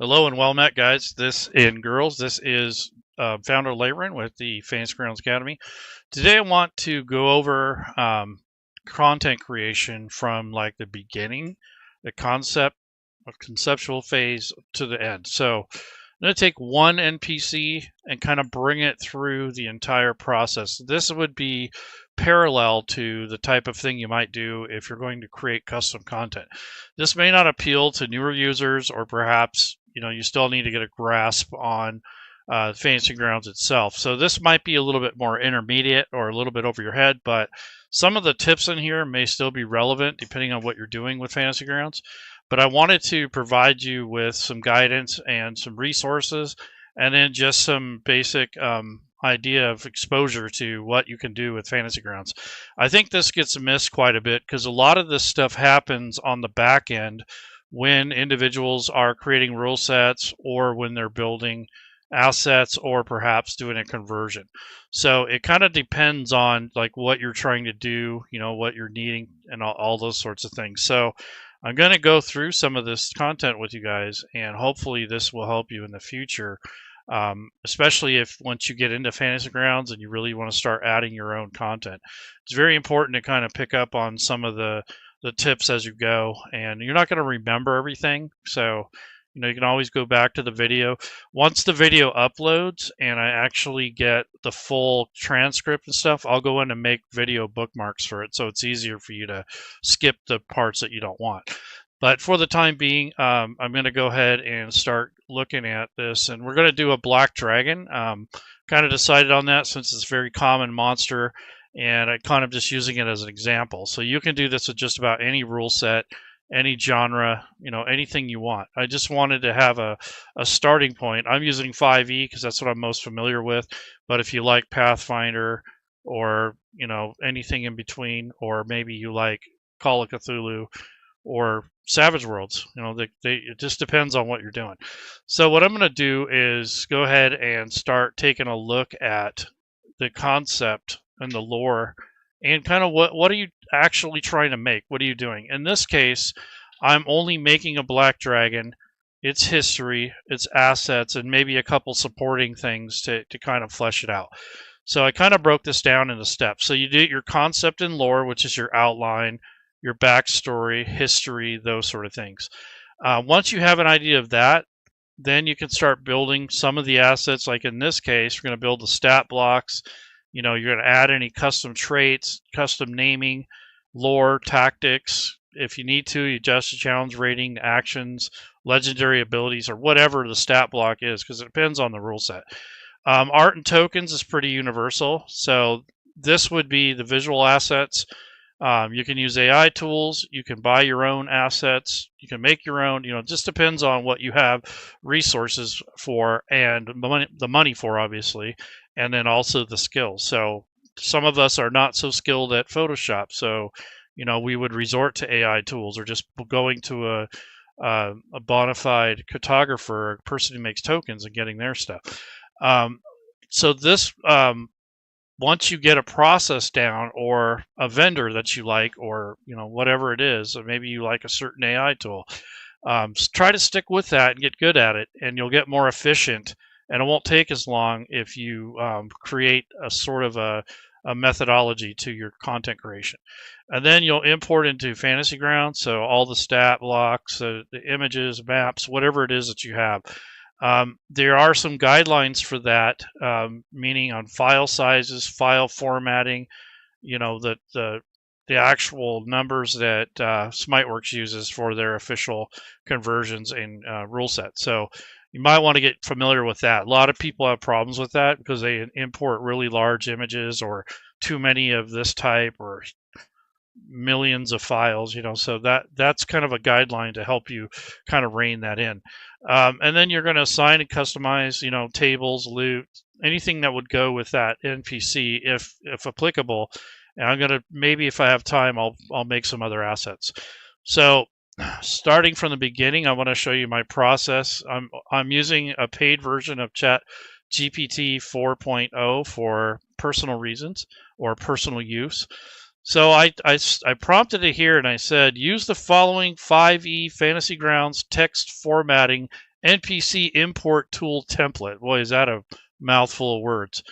Hello and well met, guys. This and girls. This is Founder Layron with the Fantasy Grounds Academy. Today, I want to go over content creation from like the beginning, the conceptual phase to the end. So, I'm going to take one NPC and kind of bring it through the entire process. This would be parallel to the type of thing you might do if you're going to create custom content. This may not appeal to newer users, or perhaps you still need to get a grasp on Fantasy Grounds itself. So this might be a little bit more intermediate or a little bit over your head, but some of the tips in here may still be relevant depending on what you're doing with Fantasy Grounds. But I wanted to provide you with some guidance and some resources, and then just some basic idea of exposure to what you can do with Fantasy Grounds. I think this gets missed quite a bit because a lot of this stuff happens on the back end when individuals are creating rule sets, or when they're building assets, or perhaps doing a conversion. So it kind of depends on like what you're trying to do, what you're needing, and all those sorts of things. So I'm going to go through some of this content with you guys, and hopefully this will help you in the future, especially if once you get into Fantasy Grounds and you really want to start adding your own content. It's very important to kind of pick up on some of the tips as you go, and you're not going to remember everything. So you can always go back to the video. Once the video uploads and I actually get the full transcript and stuff, I'll go in and make video bookmarks for it, so it's easier for you to skip the parts that you don't want. But for the time being, I'm going to go ahead and start looking at this, and we're going to do a black dragon. Kind of decided on that since it's a very common monster, and I kind of just using it as an example. So you can do this with just about any rule set, any genre, anything you want. I just wanted to have a starting point. I'm using 5e because that's what I'm most familiar with. But if you like Pathfinder, or anything in between, or maybe you like Call of Cthulhu or Savage Worlds, it just depends on what you're doing. So what I'm going to do is go ahead and start taking a look at the concept and the lore, and kind of what are you actually trying to make? What are you doing? In this case, I'm only making a black dragon, its history, its assets, and maybe a couple supporting things to kind of flesh it out. So I kind of broke this down into steps. So you do your concept and lore, which is your outline, your backstory, history, those sort of things. Once you have an idea of that, then you can start building some of the assets. Like in this case, we're going to build the stat blocks. You're going to add any custom traits, custom naming, lore, tactics. If you need to, you adjust the challenge rating, actions, legendary abilities, or whatever the stat block is, because it depends on the rule set. Art and tokens is pretty universal. So this would be the visual assets. You can use AI tools. You can buy your own assets. You can make your own. It just depends on what you have resources for, and the money for, obviously, and then also the skills. So some of us are not so skilled at Photoshop, so we would resort to AI tools, or just going to a bona fide cartographer, a person who makes tokens, and getting their stuff. So this once you get a process down, or a vendor that you like, or whatever it is, or maybe you like a certain AI tool, try to stick with that and get good at it, and you'll get more efficient, and it won't take as long if you create a sort of a methodology to your content creation. And then you'll import into Fantasy Grounds, so all the stat blocks, the images, maps, whatever it is that you have. There are some guidelines for that, meaning on file sizes, file formatting, the actual numbers that SmiteWorks uses for their official conversions in rule sets. So you might want to get familiar with that. A lot of people have problems with that because they import really large images, or too many of this type, or millions of files, so that's kind of a guideline to help you kind of rein that in. And then you're going to assign and customize, tables, loot, anything that would go with that NPC if applicable. And I'm going to, maybe if I have time, I'll make some other assets. So starting from the beginning, I want to show you my process. I'm using a paid version of GPT 4.0 for personal reasons, or personal use. So I prompted it here, and I said, use the following 5e Fantasy Grounds text formatting NPC import tool template. Boy, is that a mouthful of words.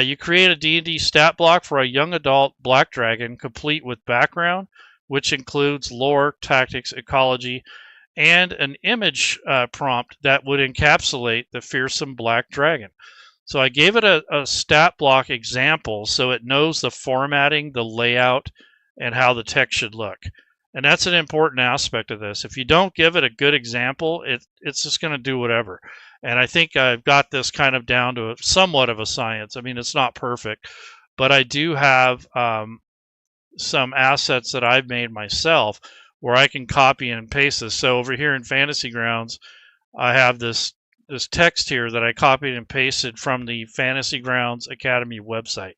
You create a D&D stat block for a young adult black dragon, complete with background, which includes lore, tactics, ecology, and an image prompt that would encapsulate the fearsome black dragon. So I gave it a stat block example so it knows the formatting, the layout, and how the text should look. And that's an important aspect of this. If you don't give it a good example, it's just going to do whatever. And I think I've got this kind of down to somewhat of a science. I mean, it's not perfect, but I do have some assets that I've made myself where I can copy and paste this. So over here in Fantasy Grounds, I have this text here that I copied and pasted from the Fantasy Grounds Academy website.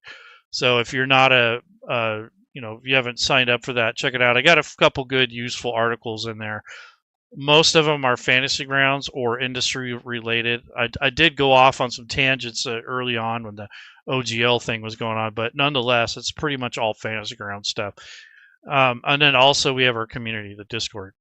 So if you're not if you haven't signed up for that, check it out. I got a couple good, useful articles in there. Most of them are Fantasy Grounds or industry related. I did go off on some tangents early on when the OGL thing was going on, but nonetheless, it's pretty much all Fantasy Grounds stuff. And then also we have our community, the Discord.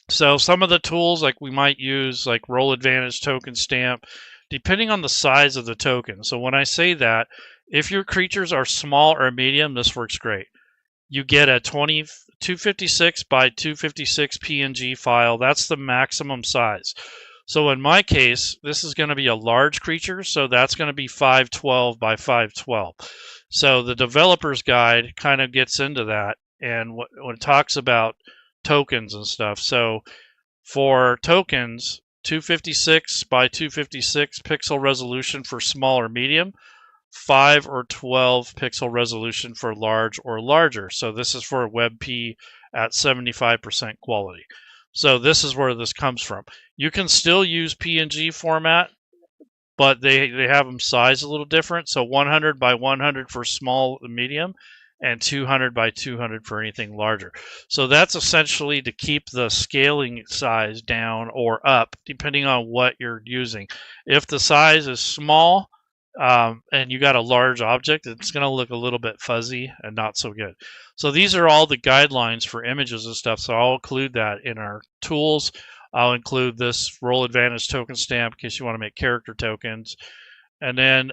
So some of the tools like we might use, like Roll Advantage Token Stamp, depending on the size of the token. So when I say that, if your creatures are small or medium, this works great. You get a 256 by 256 PNG file. That's the maximum size. So in my case, this is going to be a large creature, so that's going to be 512 by 512. So the developer's guide kind of gets into that, and when it talks about tokens and stuff. So for tokens, 256 by 256 pixel resolution for small or medium, 5 or 12 pixel resolution for large or larger. So this is for WebP at 75% quality. So this is where this comes from. You can still use PNG format, but they have them sized a little different. So 100 by 100 for small and medium, and 200 by 200 for anything larger. So that's essentially to keep the scaling size down or up, depending on what you're using. If the size is small, and you got a large object, it's going to look a little bit fuzzy and not so good. So these are all the guidelines for images and stuff. So I'll include that in our tools. I'll include this Roll Advantage Token Stamp in case you want to make character tokens. And then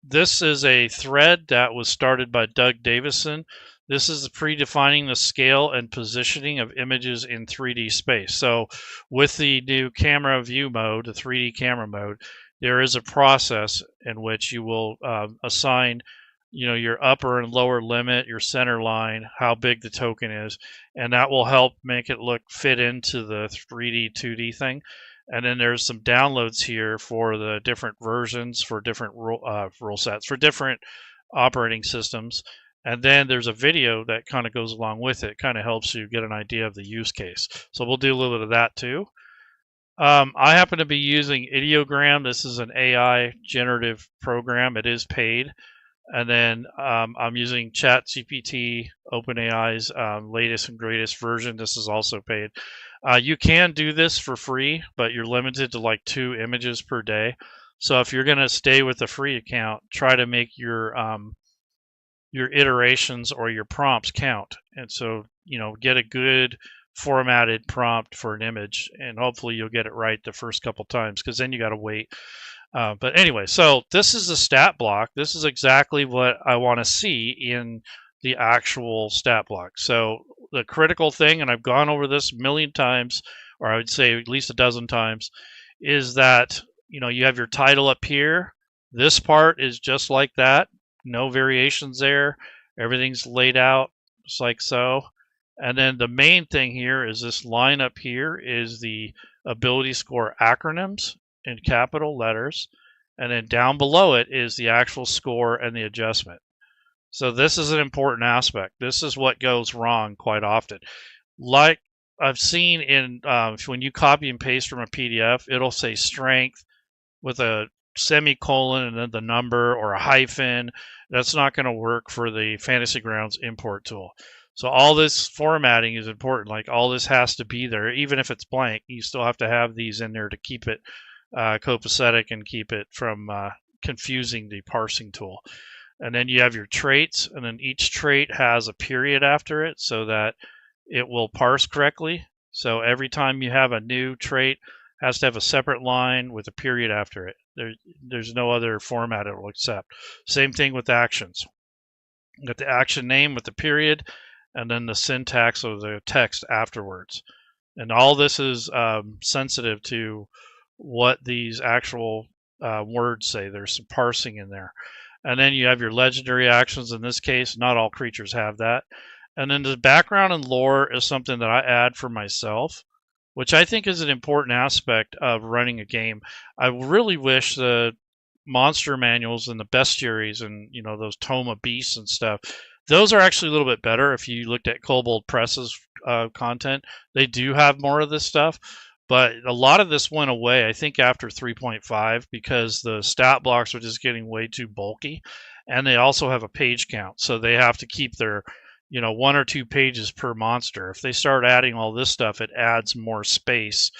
this is a thread that was started by Doug Davison. This is predefining the scale and positioning of images in 3D space. So with the new camera view mode, the 3D camera mode, there is a process in which you will assign, your upper and lower limit, your center line, how big the token is, and that will help make it fit into the 3D, 2D thing. And then there's some downloads here for the different versions, for different rule sets, for different operating systems. And then there's a video that kind of goes along with it, kind of helps you get an idea of the use case. So we'll do a little bit of that too. I happen to be using Ideogram. This is an AI generative program. It is paid. And then I'm using ChatGPT, OpenAI's latest and greatest version. This is also paid. You can do this for free, but you're limited to like 2 images per day. So if you're going to stay with the free account, try to make your iterations or your prompts count. And so, get a good formatted prompt for an image, and hopefully you'll get it right the first couple times, because then you got to wait. But anyway, so this is the stat block. This is exactly what I want to see in the actual stat block. So the critical thing, and I've gone over this a million times, or I would say at least a dozen times, is that you have your title up here. This part is just like that. No variations there. Everything's laid out just like so. And then the main thing here is this line up here is the ability score acronyms in capital letters. And then down below it is the actual score and the adjustment. So this is an important aspect. This is what goes wrong quite often. Like I've seen in when you copy and paste from a PDF, it'll say strength with a semicolon and then the number or a hyphen. That's not going to work for the Fantasy Grounds import tool. So all this formatting is important. Like all this has to be there. Even if it's blank, you still have to have these in there to keep it copacetic and keep it from confusing the parsing tool. And then you have your traits, and then each trait has a period after it so that it will parse correctly. So every time you have a new trait, has to have a separate line with a period after it. There's no other format it will accept. Same thing with actions. You got the action name with the period, and then the syntax of the text afterwards. And all this is sensitive to what these actual words say. There's some parsing in there. And then you have your legendary actions. In this case, not all creatures have that. And then the background and lore is something that I add for myself, which I think is an important aspect of running a game. I really wish the monster manuals and the bestiaries and those tome beasts and stuff, those are actually a little bit better. If you looked at Kobold Press's content, they do have more of this stuff, but a lot of this went away, I think, after 3.5 because the stat blocks were just getting way too bulky, and they also have a page count, so they have to keep their 1 or 2 pages per monster. If they start adding all this stuff, it adds more space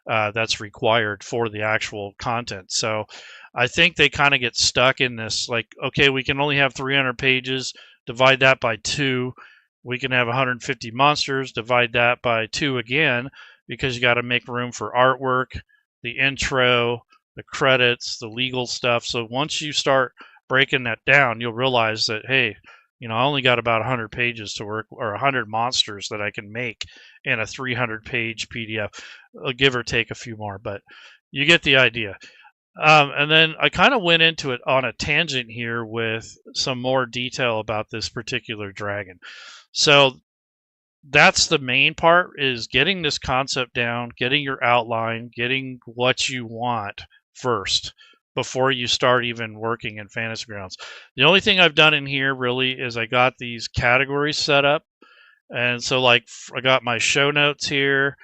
that's required for the actual content. So I think they kind of get stuck in this, like, okay, we can only have 300 pages, divide that by 2. We can have 150 monsters, divide that by 2 again, because you got to make room for artwork, the intro, the credits, the legal stuff. So once you start breaking that down, you'll realize that, hey, I only got about 100 pages to work, or 100 monsters that I can make in a 300-page PDF. I'll give or take a few more, but you get the idea. And then I kind of went into it on a tangent here with some more detail about this particular dragon. So that's the main part, is getting this concept down, getting your outline, getting what you want first before you start even working in Fantasy Grounds. The only thing I've done in here really is I got these categories set up. And so, like, I got my show notes here.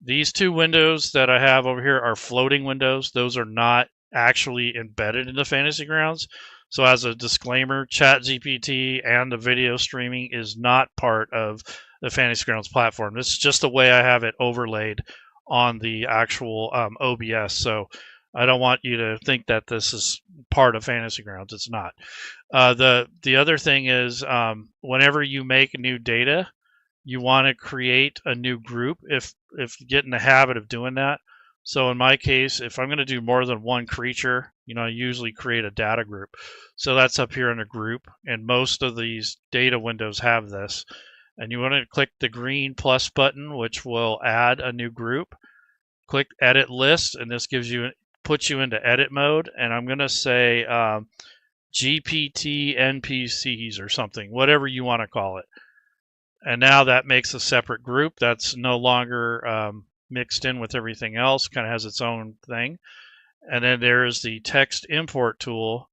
These 2 windows that I have over here are floating windows. Those are not actually embedded into Fantasy Grounds. So as a disclaimer, ChatGPT and the video streaming is not part of the Fantasy Grounds platform. This is just the way I have it overlaid on the actual OBS. So I don't want you to think that this is part of Fantasy Grounds. It's not. The other thing is, whenever you make new data, you want to create a new group if you get in the habit of doing that. So in my case, if I'm going to do more than one creature, I usually create a data group. So that's up here in a group, and most of these data windows have this. And you want to click the green plus button, which will add a new group. Click edit list, and this puts you into edit mode. And I'm going to say GPT NPCs or something, whatever you want to call it. And now that makes a separate group that's no longer mixed in with everything else, kind of has its own thing. And then there's the text import tool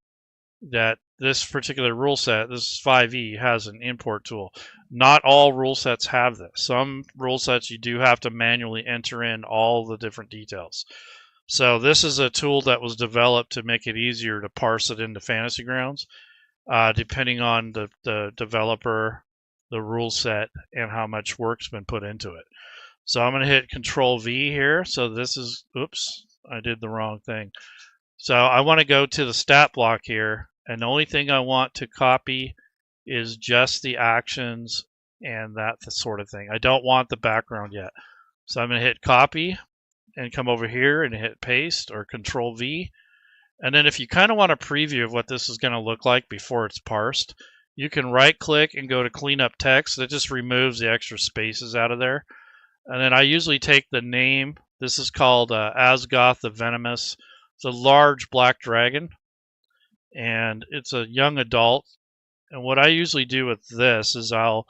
that this particular rule set, this is 5e, has an import tool. Not all rule sets have this. Some rule sets you do have to manually enter in all the different details. So this is a tool that was developed to make it easier to parse it into Fantasy Grounds, depending on the developer, the rule set, and how much work's been put into it. So I'm going to hit Control V here. So this is, oops, I did the wrong thing. So I want to go to the stat block here, and the only thing I want to copy is just the actions and that sort of thing. I don't want the background yet. So I'm going to hit copy and come over here and hit paste or Control V. And then if you kind of want a preview of what this is going to look like before it's parsed, you can right click and go to clean up text. That just removes the extra spaces out of there. And then I usually take the name. This is called Asgoth the Venomous. It's a large black dragon, and it's a young adult. And what I usually do with this is I'll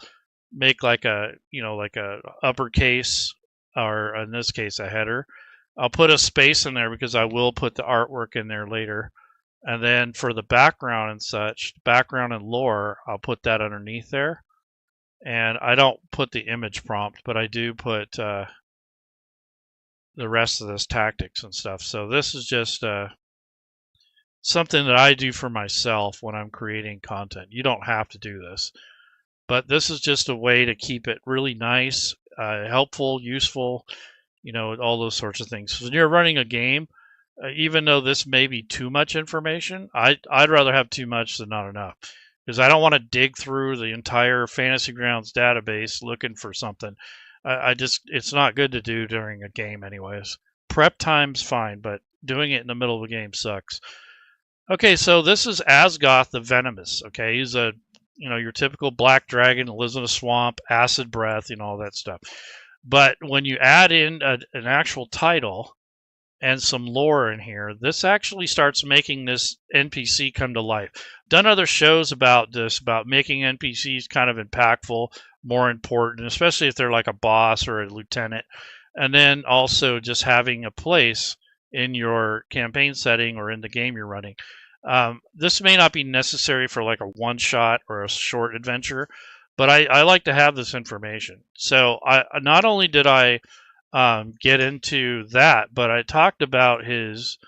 make like a uppercase, or in this case a header. I'll put a space in there because I will put the artwork in there later. And then for the background and such, background and lore, I'll put that underneath there. And I don't put the image prompt, but I do put the rest of this tactics and stuff. So this is just something that I do for myself when I'm creating content. You don't have to do this, but this is just a way to keep it really nice, helpful, useful, all those sorts of things. So when you're running a game, even though this may be too much information, I'd rather have too much than not enough, because I don't want to dig through the entire Fantasy Grounds database looking for something. It's not good to do during a game anyways. Prep time's fine, but doing it in the middle of the game sucks. Okay, so this is Asgoth the Venomous. Okay, he's a, your typical black dragon that lives in a swamp, acid breath, all that stuff. But when you add in an actual title and some lore in here, this actually starts making this NPC come to life. Done other shows about this, about making NPCs kind of impactful, more important, especially if they're like a boss or a lieutenant. And then also just having a place in your campaign setting or in the game you're running. This may not be necessary for like a one-shot or a short adventure, but I like to have this information. So not only did I get into that, but I talked about his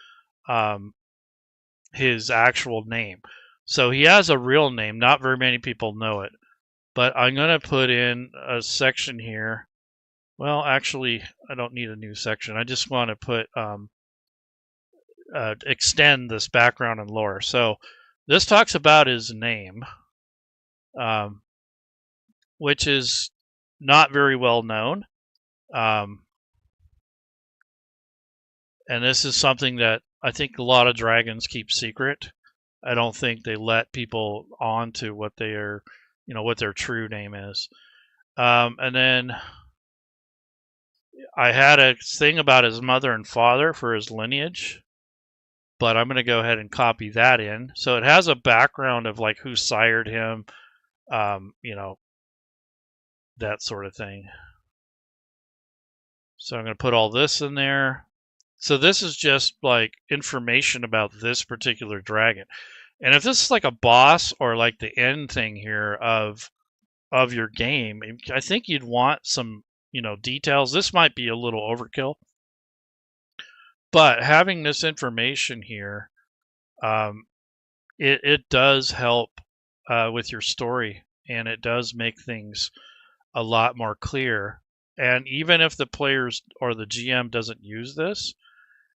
actual name. So he has a real name. Not very many people know it, but I'm going to put in a section here. Well, actually, I don't need a new section. I just want to put extend this background and lore. So this talks about his name, which is not very well known. And this is something that I think a lot of dragons keep secret. I don't think they let people on to what they are, what their true name is. And then I had a thing about his mother and father for his lineage, but I'm going to go ahead and copy that in. So it has a background of like who sired him, that sort of thing. So I'm going to put all this in there. So this is just like information about this particular dragon. And if this is like a boss or like the end thing here of your game, I think you'd want some, details. This might be a little overkill, but having this information here, it does help with your story, and it does make things a lot more clear. And even if the players or the GM doesn't use this,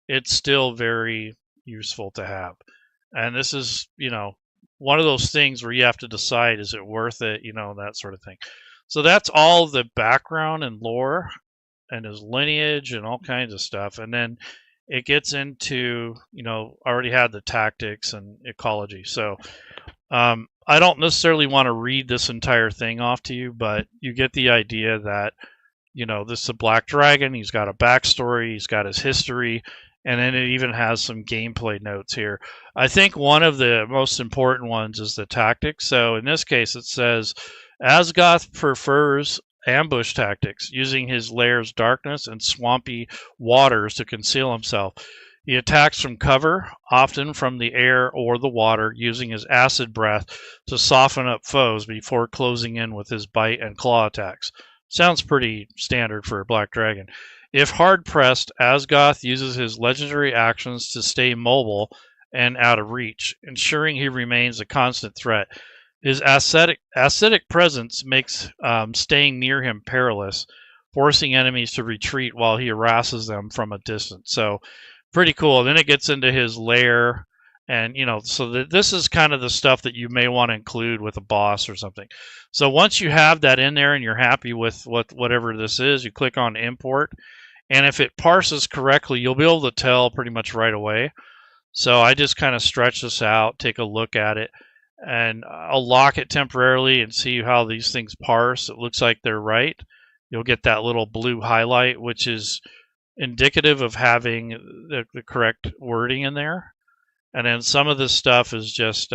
it's still very useful to have. And this is, one of those things where you have to decide, is it worth it, that sort of thing. So that's all the background and lore and his lineage and all kinds of stuff. And then it gets into, already had the tactics and ecology. So I don't necessarily want to read this entire thing off to you, but you get the idea that, this is a black dragon. He's got a backstory. He's got his history. And then it even has some gameplay notes here. I think one of the most important ones is the tactics. So in this case, it says, Asgoth prefers ambush tactics, using his lair's darkness and swampy waters to conceal himself. He attacks from cover, often from the air or the water, using his acid breath to soften up foes before closing in with his bite and claw attacks. Sounds pretty standard for a black dragon. If hard-pressed, Asgoth uses his legendary actions to stay mobile and out of reach, ensuring he remains a constant threat. His acidic presence makes staying near him perilous, forcing enemies to retreat while he harasses them from a distance. So, pretty cool. Then it gets into his lair, and so this is kind of the stuff that you may want to include with a boss or something. So once you have that in there and you're happy with whatever this is, you click on import. And if it parses correctly, you'll be able to tell pretty much right away. So I just kind of stretch this out, take a look at it, and I'll lock it temporarily and see how these things parse. It looks like they're right. You'll get that little blue highlight, which is indicative of having the correct wording in there. And then some of this stuff is just,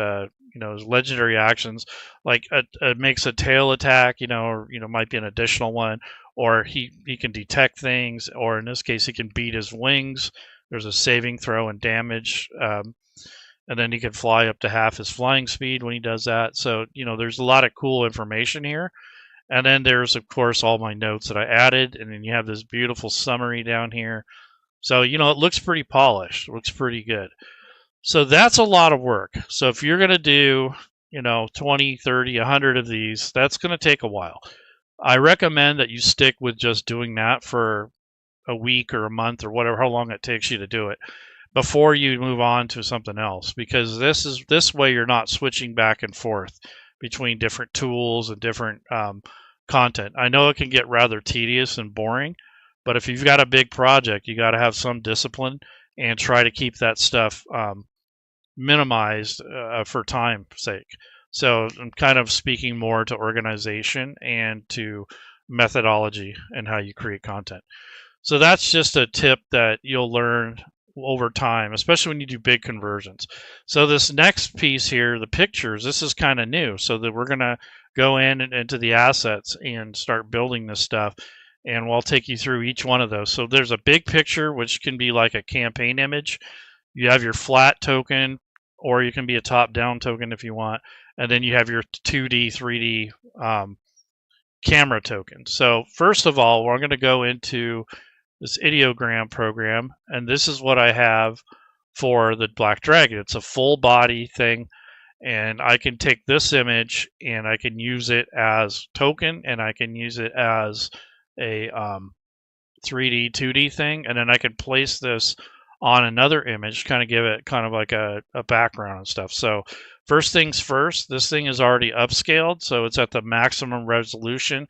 legendary actions, like it makes a tail attack, or, might be an additional one. Or he can detect things, or in this case, he can beat his wings. There's a saving throw and damage. And then he can fly up to half his flying speed when he does that. So, there's a lot of cool information here. And then there's, of course, all my notes that I added. And then you have this beautiful summary down here. So, it looks pretty polished. It looks pretty good. So that's a lot of work. So if you're going to do, 20, 30, 100 of these, that's going to take a while. I recommend that you stick with just doing that for a week or a month or whatever, how long it takes you to do it, before you move on to something else, because this way you're not switching back and forth between different tools and different content. I know it can get rather tedious and boring, But if you've got a big project, you got to have some discipline and try to keep that stuff minimized for time's sake. So I'm kind of speaking more to organization and to methodology and how you create content. So that's just a tip that you'll learn over time, especially when you do big conversions. So this next piece here, the pictures, this is kind of new. So that we're going to go in and into the assets and start building this stuff. And we'll take you through each one of those. So there's a big picture, which can be like a campaign image. You have your flat token, or you can be a top-down token if you want. And then you have your 2D, 3D camera token. So first of all, we're going to go into this ideogram program, and this is what I have for the Black Dragon. It's a full body thing, and I can take this image and I can use it as token, and I can use it as a 3D, 2D thing, and then I can place this on another image, kind of give it kind of like a background and stuff. So first things first, this thing is already upscaled, so it's at the maximum resolution,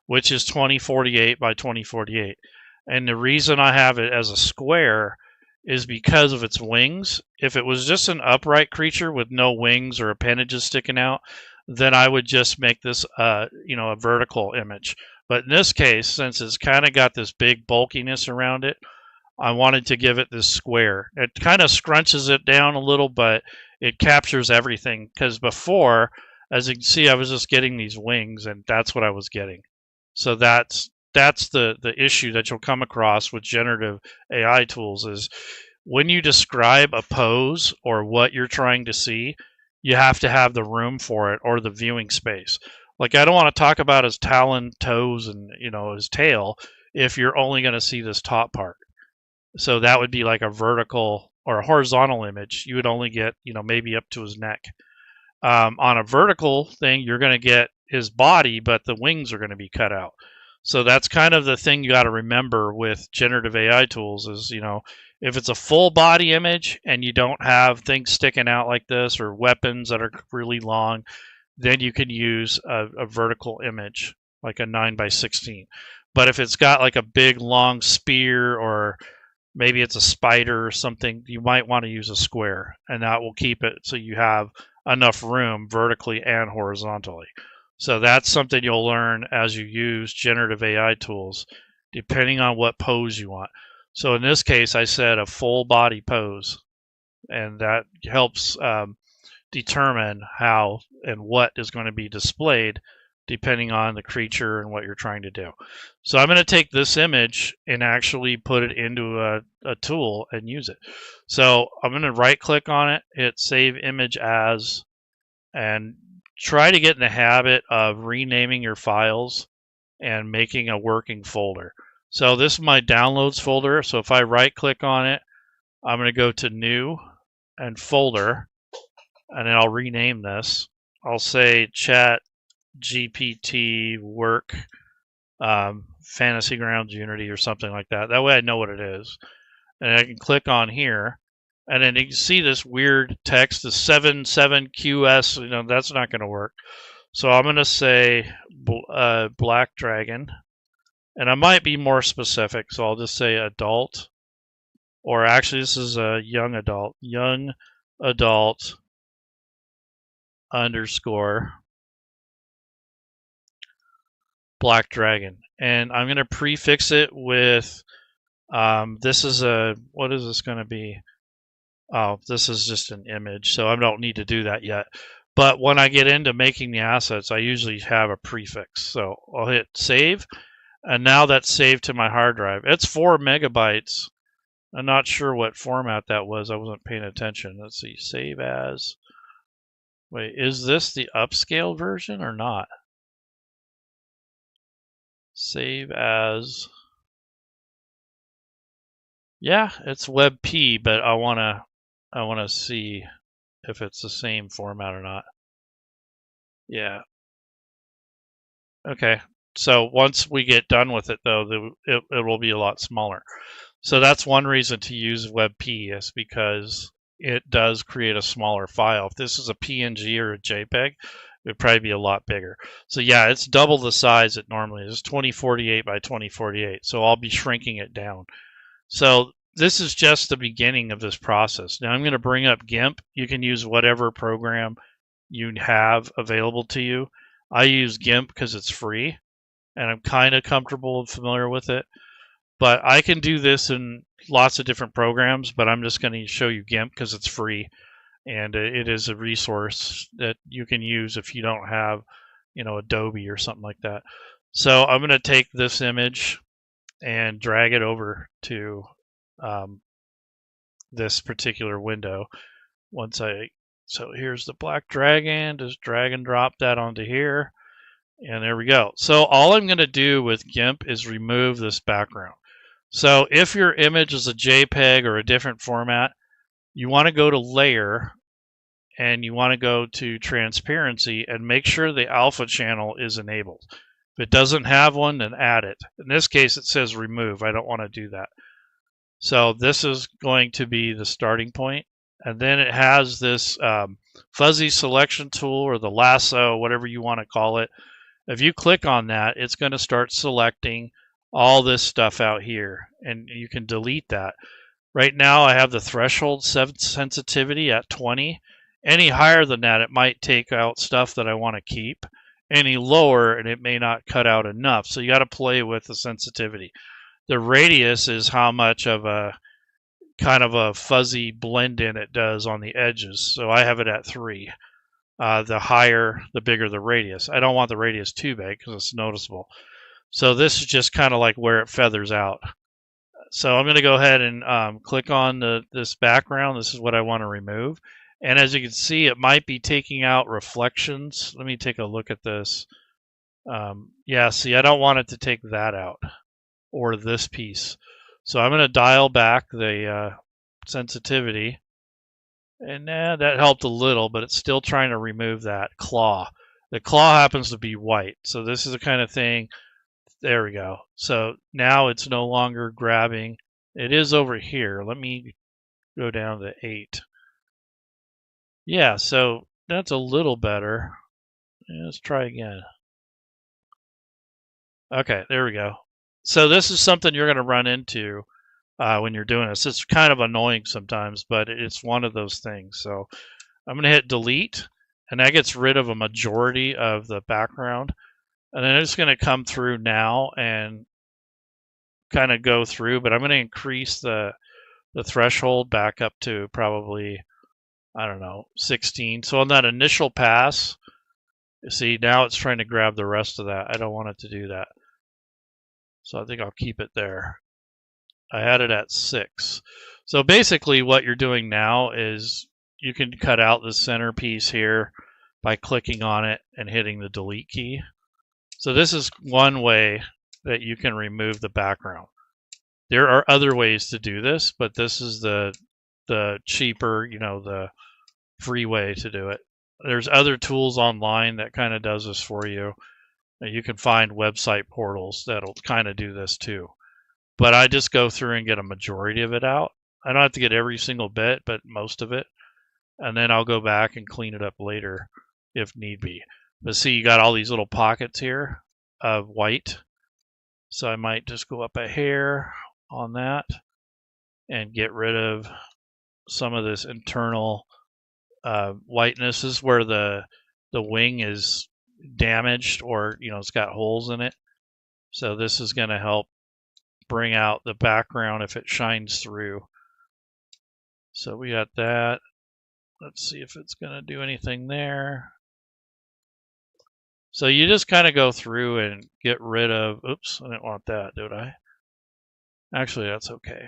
which is 2048 by 2048. And the reason I have it as a square is because of its wings. If it was just an upright creature with no wings or appendages sticking out, then I would just make this a vertical image. But in this case, since it's kind of got this big bulkiness around it, I wanted to give it this square. It kind of scrunches it down a little, but it captures everything. Because before, as you can see, I was just getting these wings, and that's what I was getting. So that's the issue that you'll come across with generative AI tools is when you describe a pose or what you're trying to see, you have to have the room for it or the viewing space. Like I don't want to talk about his talon, toes, and his tail if you're only going to see this top part. So that would be like a vertical or a horizontal image. You would only get maybe up to his neck. On a vertical thing, you're going to get his body, but the wings are going to be cut out. So that's kind of the thing you got to remember with generative AI tools is, if it's a full body image and you don't have things sticking out like this or weapons that are really long, then you can use a vertical image, like a 9:16. But if it's got like a big long spear or maybe it's a spider or something, you might want to use a square, and that will keep it so you have enough room vertically and horizontally. So that's something you'll learn as you use generative AI tools, depending on what pose you want. So in this case, I said a full body pose, and that helps determine how and what is going to be displayed depending on the creature and what you're trying to do. So I'm going to take this image and actually put it into a tool and use it. So I'm going to right click on it, hit save image as, and try to get in the habit of renaming your files and making a working folder. So this is my downloads folder. So if I right click on it, I'm going to go to new and folder, and then I'll rename this. I'll say chat GPT work Fantasy Grounds Unity or something like that. That way I know what it is. And I can click on here, and then you can see this weird text, the 77QS, that's not going to work. So I'm going to say Black Dragon, and I might be more specific, so I'll just say adult, or actually this is a young adult underscore Black Dragon. And I'm going to prefix it with, this is what is this going to be? Oh, this is just an image, so I don't need to do that yet. But when I get into making the assets, I usually have a prefix. So I'll hit save, and now that's saved to my hard drive. It's 4 megabytes. I'm not sure what format that was. I wasn't paying attention. Let's see, save as. Wait, is this the upscale version or not? Save as. Yeah, it's WebP, but I wanna see if it's the same format or not. Yeah. Okay. So once we get done with it, though, it will be a lot smaller. So that's one reason to use WebP is because it does create a smaller file. If this is a PNG or a JPEG, It'd probably be a lot bigger. So yeah, it's double the size it normally is. 2048 by 2048. So I'll be shrinking it down. So this is just the beginning of this process. Now I'm going to bring up GIMP. You can use whatever program you have available to you. I use GIMP because it's free and I'm kind of comfortable and familiar with it. But I can do this in lots of different programs, but I'm just going to show you GIMP because it's free and it is a resource that you can use if you don't have, Adobe or something like that. So I'm going to take this image and drag it over to this particular window. So here's the black dragon, just drag and drop that onto here, and there we go. So all I'm going to do with GIMP is remove this background. So if your image is a JPEG or a different format, you want to go to Layer, and you want to go to Transparency and make sure the alpha channel is enabled. If it doesn't have one, then add it. In this case, it says remove. I don't want to do that. So this is going to be the starting point. And then it has this fuzzy selection tool, or the lasso, whatever you want to call it. If you click on that, it's going to start selecting all this stuff out here, and you can delete that. Right now I have the threshold sensitivity at 20. Any higher than that, it might take out stuff that I want to keep. Any lower, and it may not cut out enough. So you got to play with the sensitivity. The radius is how much of a kind of a fuzzy blend in it does on the edges. So I have it at 3. The higher, the bigger the radius. I don't want the radius too big because it's noticeable. So this is just kind of like where it feathers out. So I'm going to go ahead and click on this background. This is what I want to remove. And as you can see, it might be taking out reflections. Let me take a look at this. Yeah, see, I don't want it to take that out, or this piece. So I'm going to dial back the sensitivity. And that helped a little, but it's still trying to remove that claw. The claw happens to be white. So this is the kind of thing. There we go. So now it's no longer grabbing. It is over here. Let me go down to 8. Yeah, so that's a little better. Let's try again. Okay, there we go. So this is something you're going to run into when you're doing this. It's kind of annoying sometimes, but it's one of those things. So I'm going to hit delete, and that gets rid of a majority of the background. And then I'm just going to come through now and kind of go through, but I'm going to increase the threshold back up to probably, I don't know, 16. So on that initial pass, you see now it's trying to grab the rest of that. I don't want it to do that. So I think I'll keep it there. I had it at 6. So basically what you're doing now is you can cut out the center piece here by clicking on it and hitting the delete key. So this is one way that you can remove the background. There are other ways to do this, but this is the cheaper, the free way to do it. There's other tools online that kind of does this for you. You can find website portals that'll kind of do this too. But I just go through and get a majority of it out. I don't have to get every single bit, but most of it. And then I'll go back and clean it up later if need be. But see, you got all these little pockets here of white. So I might just go up a hair on that and get rid of some of this internal whiteness. This is where the wing is damaged, or it's got holes in it. So this is going to help bring out the background if it shines through. So we got that. Let's see if it's going to do anything there. So you just kind of go through and get rid of, oops, I didn't want that, did I? Actually, that's okay.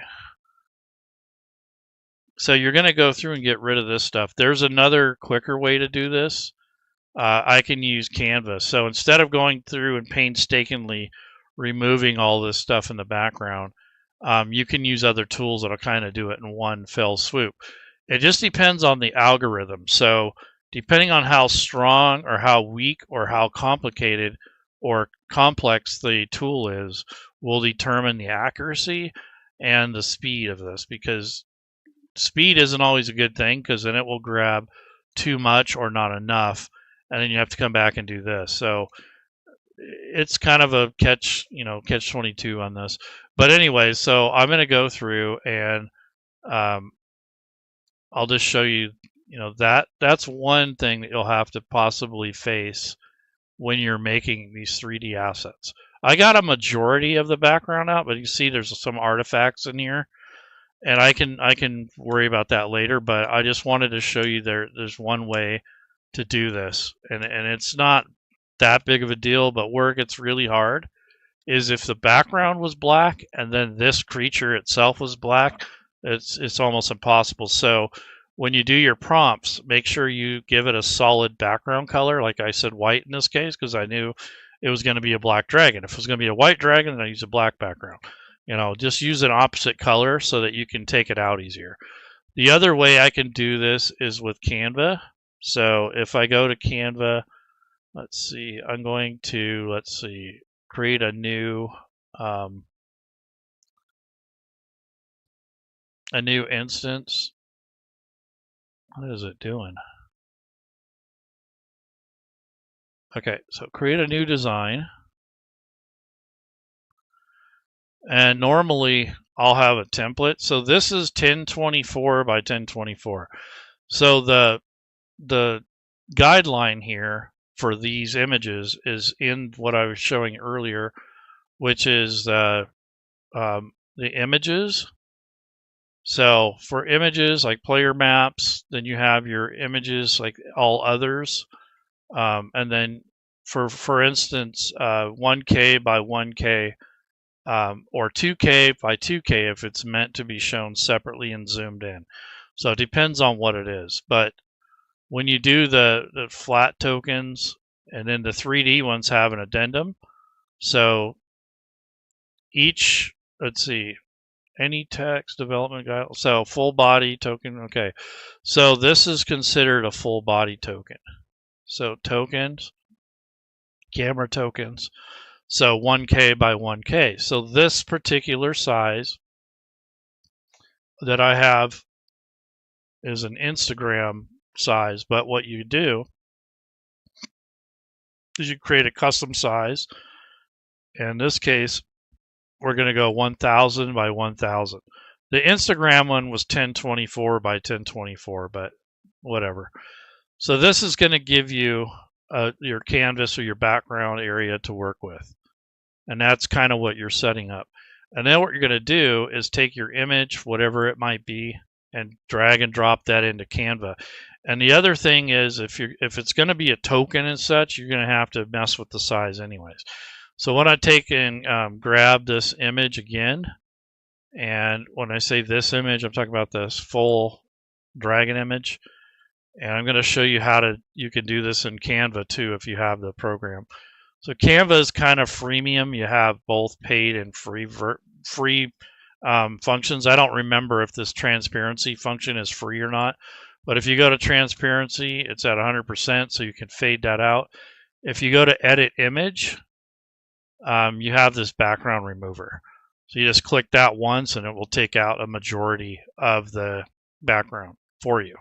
So you're going to go through and get rid of this stuff. There's another quicker way to do this. I can use Canvas. So instead of going through and painstakingly removing all this stuff in the background, you can use other tools that'll kind of do it in one fell swoop. It just depends on the algorithm. So depending on how strong or how weak or how complicated or complex the tool is, will determine the accuracy and the speed of this, because speed isn't always a good thing, because then it will grab too much or not enough, and then you have to come back and do this. So it's kind of a catch 22 on this. But anyway, so I'm going to go through and I'll just show you, that's one thing that you'll have to possibly face when you're making these 3D assets. I got a majority of the background out, but you see there's some artifacts in here, and I can worry about that later, but I just wanted to show you there's one way to do this, and it's not that big of a deal, but where it gets really hard is if the background was black and then this creature itself was black, it's almost impossible. So when you do your prompts, make sure you give it a solid background color, like I said, white in this case, because I knew it was going to be a black dragon. If it was going to be a white dragon, then I use a black background. Just use an opposite color so that you can take it out easier. The other way I can do this is with Canva. So if I go to Canva, let's see, I'm going to, create a new instance. What is it doing? Okay, so create a new design. And normally I'll have a template. So this is 1024 by 1024. So the guideline here for these images is in what I was showing earlier, which is the images. So for images like player maps, then you have your images like all others, and then for instance 1K by 1K, or 2K by 2K if it's meant to be shown separately and zoomed in. So it depends on what it is. But when you do the flat tokens, and then the 3D ones have an addendum. So each, let's see, any text development guide. So full body token. Okay. So this is considered a full body token. So tokens, camera tokens. So 1K by 1K. So this particular size that I have is an Instagram size, but what you do is you create a custom size. In this case, we're going to go 1000 by 1000. The Instagram one was 1024 by 1024, but whatever. So this is going to give you your canvas or your background area to work with. And that's kind of what you're setting up. And then what you're going to do is take your image, whatever it might be, and drag and drop that into Canva. And the other thing is, if it's going to be a token and such, you're going to have to mess with the size anyways. So when I take and grab this image again, and when I say this image, I'm talking about this full dragon image, and I'm going to show you you can do this in Canva too if you have the program. So Canva is kind of freemium. You have both paid and free functions. I don't remember if this transparency function is free or not, but if you go to transparency, it's at 100%, so you can fade that out. If you go to edit image, you have this background remover. So you just click that once and it will take out a majority of the background for you.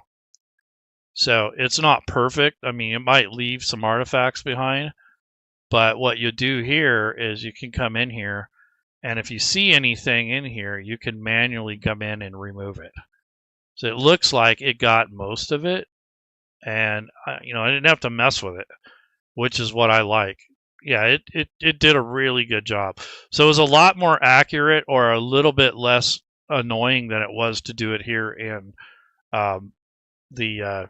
So it's not perfect. I mean, it might leave some artifacts behind, but what you do here is you can come in here, and if you see anything in here, you can manually come in and remove it. So it looks like it got most of it, and I didn't have to mess with it, which is what I like. Yeah, it did a really good job. So it was a lot more accurate, or a little bit less annoying than it was to do it here in the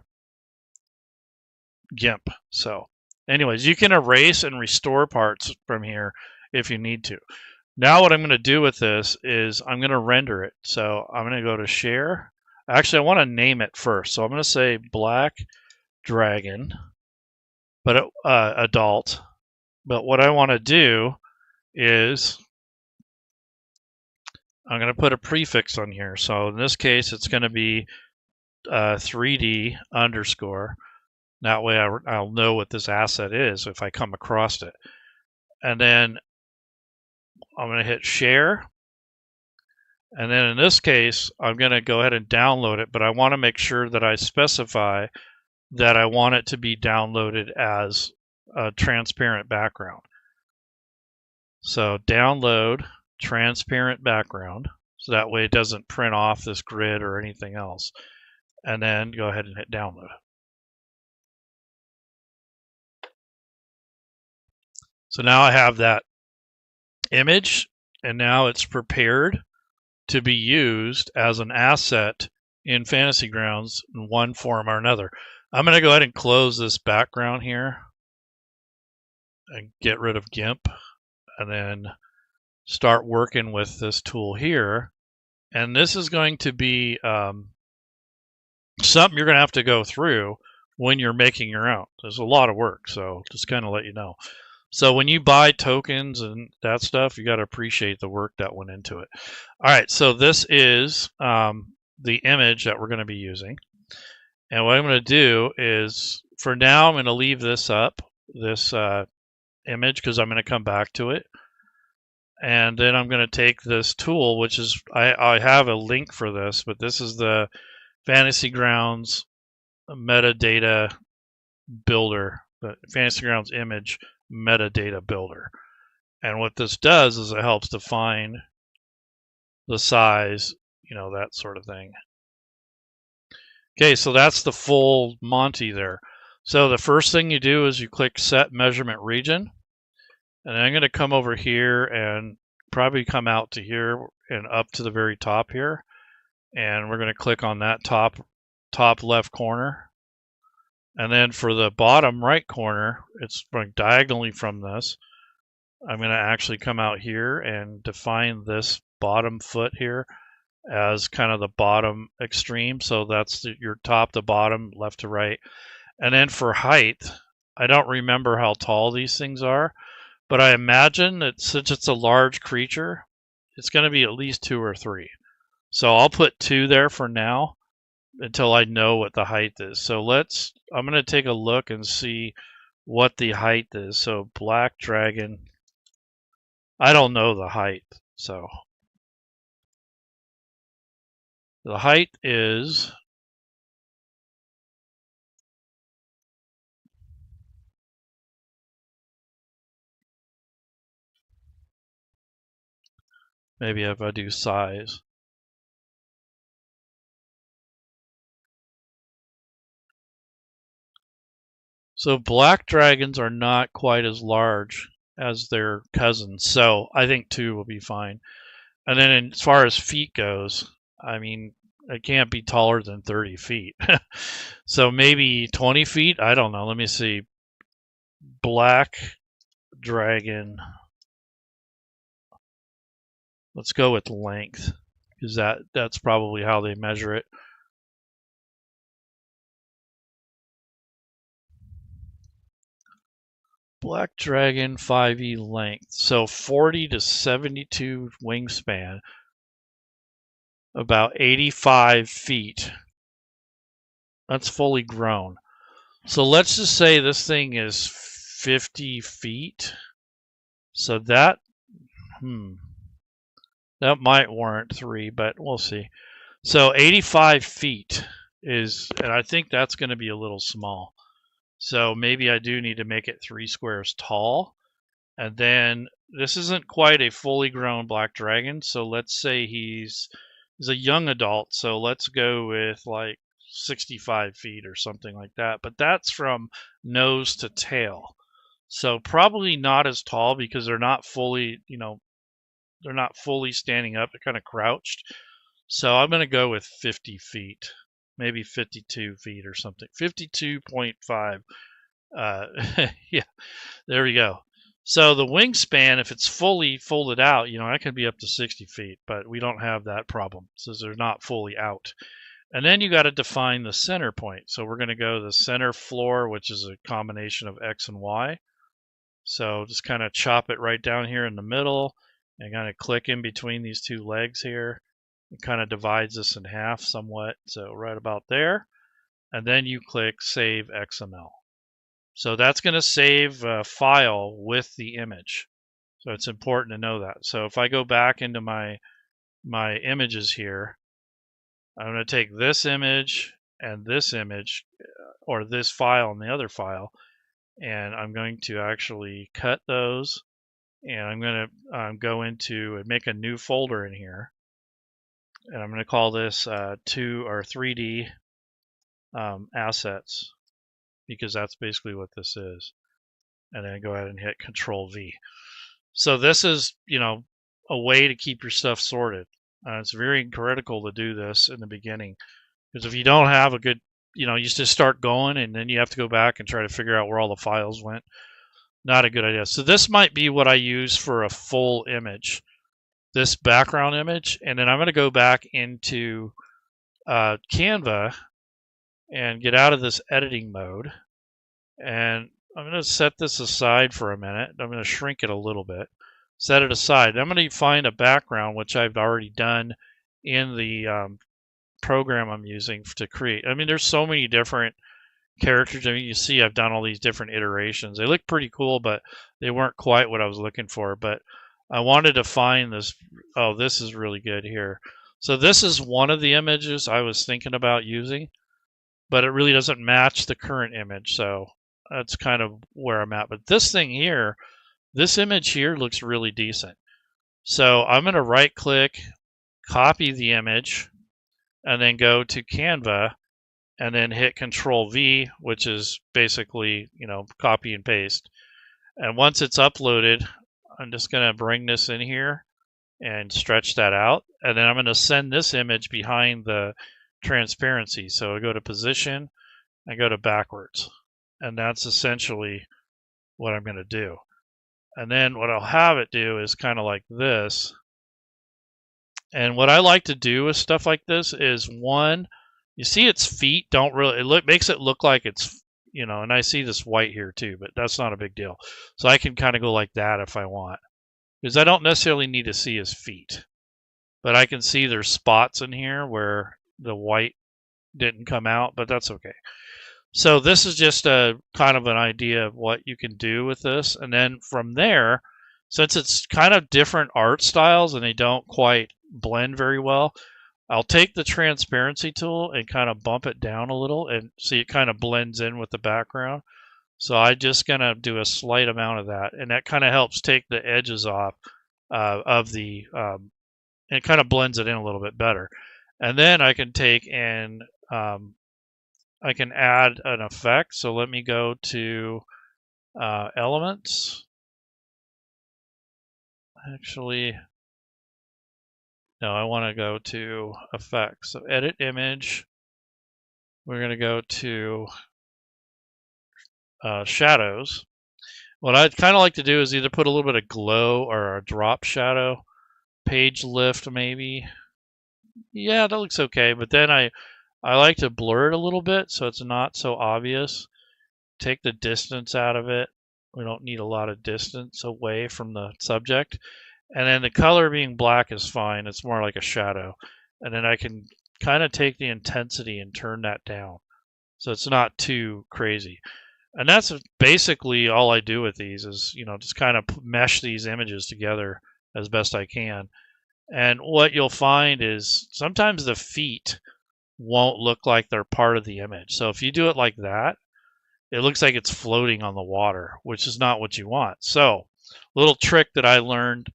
GIMP. So anyways, you can erase and restore parts from here if you need to. Now what I'm going to do with this is I'm going to render it. So I'm going to go to share. Actually, I want to name it first. So I'm going to say black dragon, but adult. But what I want to do is I'm going to put a prefix on here. So in this case, it's going to be 3D underscore. That way I'll know what this asset is if I come across it. And then I'm going to hit share. And then in this case, I'm going to go ahead and download it, but I want to make sure that I specify that I want it to be downloaded as a transparent background. So download transparent background, so that way it doesn't print off this grid or anything else. And then go ahead and hit download. So now I have that image, and now it's prepared to be used as an asset in Fantasy Grounds in one form or another. I'm going to go ahead and close this background here and get rid of GIMP, and then start working with this tool here. And this is going to be something you're going to have to go through when you're making your own. There's a lot of work, so just kind of let you know. So when you buy tokens and that stuff, you got to appreciate the work that went into it. All right, so this is the image that we're going to be using. And what I'm going to do is, for now, I'm going to leave this up, this image, because I'm going to come back to it. And then I'm going to take this tool, which is, I have a link for this, but this is the Fantasy Grounds metadata builder, the Fantasy Grounds image metadata builder. And what this does is it helps define the size, that sort of thing. Okay, so that's the full Monty there. So the first thing you do is you click Set Measurement Region. And I'm going to come over here and probably come out to here and up to the very top here. And we're going to click on that top left corner. And then for the bottom right corner, it's going diagonally from this. I'm going to actually come out here and define this bottom foot here as kind of the bottom extreme. So that's your top to bottom, left to right. And then for height, I don't remember how tall these things are, but I imagine that since it's a large creature, it's going to be at least 2 or 3. So I'll put 2 there for now until I know what the height is. So I'm going to take a look and see what the height is. So Black Dragon, I don't know the height. So the height is maybe if I do size. So black dragons are not quite as large as their cousins. So I think 2 will be fine. And then as far as feet goes, I mean, it can't be taller than 30 feet. So maybe 20 feet? I don't know. Let me see. Black dragon. Let's go with length, because that's probably how they measure it. Black Dragon 5e length. So 40 to 72 wingspan. About 85 feet. That's fully grown. So let's just say this thing is 50 feet. So that might warrant 3, but we'll see. So 85 feet is, and I think that's going to be a little small. So maybe I do need to make it 3 squares tall. And then this isn't quite a fully grown black dragon. So let's say he's a young adult. So let's go with like 65 feet or something like that. But that's from nose to tail. So probably not as tall because they're not fully, they're not fully standing up. They're kind of crouched. So I'm going to go with 50 feet, maybe 52 feet or something. 52.5. Yeah, there we go. So the wingspan, if it's fully folded out, that could be up to 60 feet, but we don't have that problem since they're not fully out. And then you got to define the center point. So we're going to go to the center floor, which is a combination of X and Y. So just kind of chop it right down here in the middle and kind of click in between these 2 legs here. It kind of divides this in half somewhat. So right about there. And then you click Save XML. So that's going to save a file with the image. So it's important to know that. So if I go back into my images here, I'm going to take this image and this image or this file and the other file, and I'm going to actually cut those, and I'm going to go into and make a new folder in here, and I'm going to call this 2 or 3D assets, because that's basically what this is. And then go ahead and hit Control V. So this is, a way to keep your stuff sorted. It's very critical to do this in the beginning, because if you don't have a good, you just start going and then you have to go back and try to figure out where all the files went. Not a good idea. So this might be what I use for a full image, this background image, and then I'm going to go back into Canva and get out of this editing mode, and I'm going to set this aside for a minute. I'm going to shrink it a little bit, set it aside. I'm going to find a background, which I've already done in the program I'm using to create. I mean, there's so many different characters. I mean, you see I've done all these different iterations. They look pretty cool, but they weren't quite what I was looking for. But I wanted to find this. Oh, this is really good here. So this is one of the images I was thinking about using, but it really doesn't match the current image. So that's kind of where I'm at. But this thing here, this image here looks really decent. So I'm going to right click, copy the image, and then go to Canva and then hit Control V, which is basically, copy and paste. And once it's uploaded, I'm just going to bring this in here and stretch that out. And then I'm going to send this image behind the transparency. So I go to position, I go to backwards. And that's essentially what I'm going to do. And then what I'll have it do is kind of like this. And what I like to do with stuff like this is, one, you see its feet don't really, makes it look like it's, and I see this white here too, but that's not a big deal. So I can kind of go like that if I want, because I don't necessarily need to see his feet, but I can see there's spots in here where the white didn't come out, but that's okay. So this is just a kind of an idea of what you can do with this. And then from there, since it's kind of different art styles and they don't quite blend very well, I'll take the transparency tool and kind of bump it down a little and see it kind of blends in with the background. So I'm just going to do a slight amount of that, and that kind of helps take the edges off of the, and it kind of blends it in a little bit better. And then I can take and I can add an effect. So let me go to elements. Actually, no, I want to go to effects. So edit image. We're going to go to shadows. What I'd kind of like to do is either put a little bit of glow or a drop shadow. Page lift maybe. Yeah, that looks okay. But then I like to blur it a little bit so it's not so obvious. Take the distance out of it. We don't need a lot of distance away from the subject. And then the color being black is fine. It's more like a shadow. And then I can kind of take the intensity and turn that down so it's not too crazy. And that's basically all I do with these is, just kind of mesh these images together as best I can. And what you'll find is sometimes the feet won't look like they're part of the image. So if you do it like that, it looks like it's floating on the water, which is not what you want. So a little trick that I learned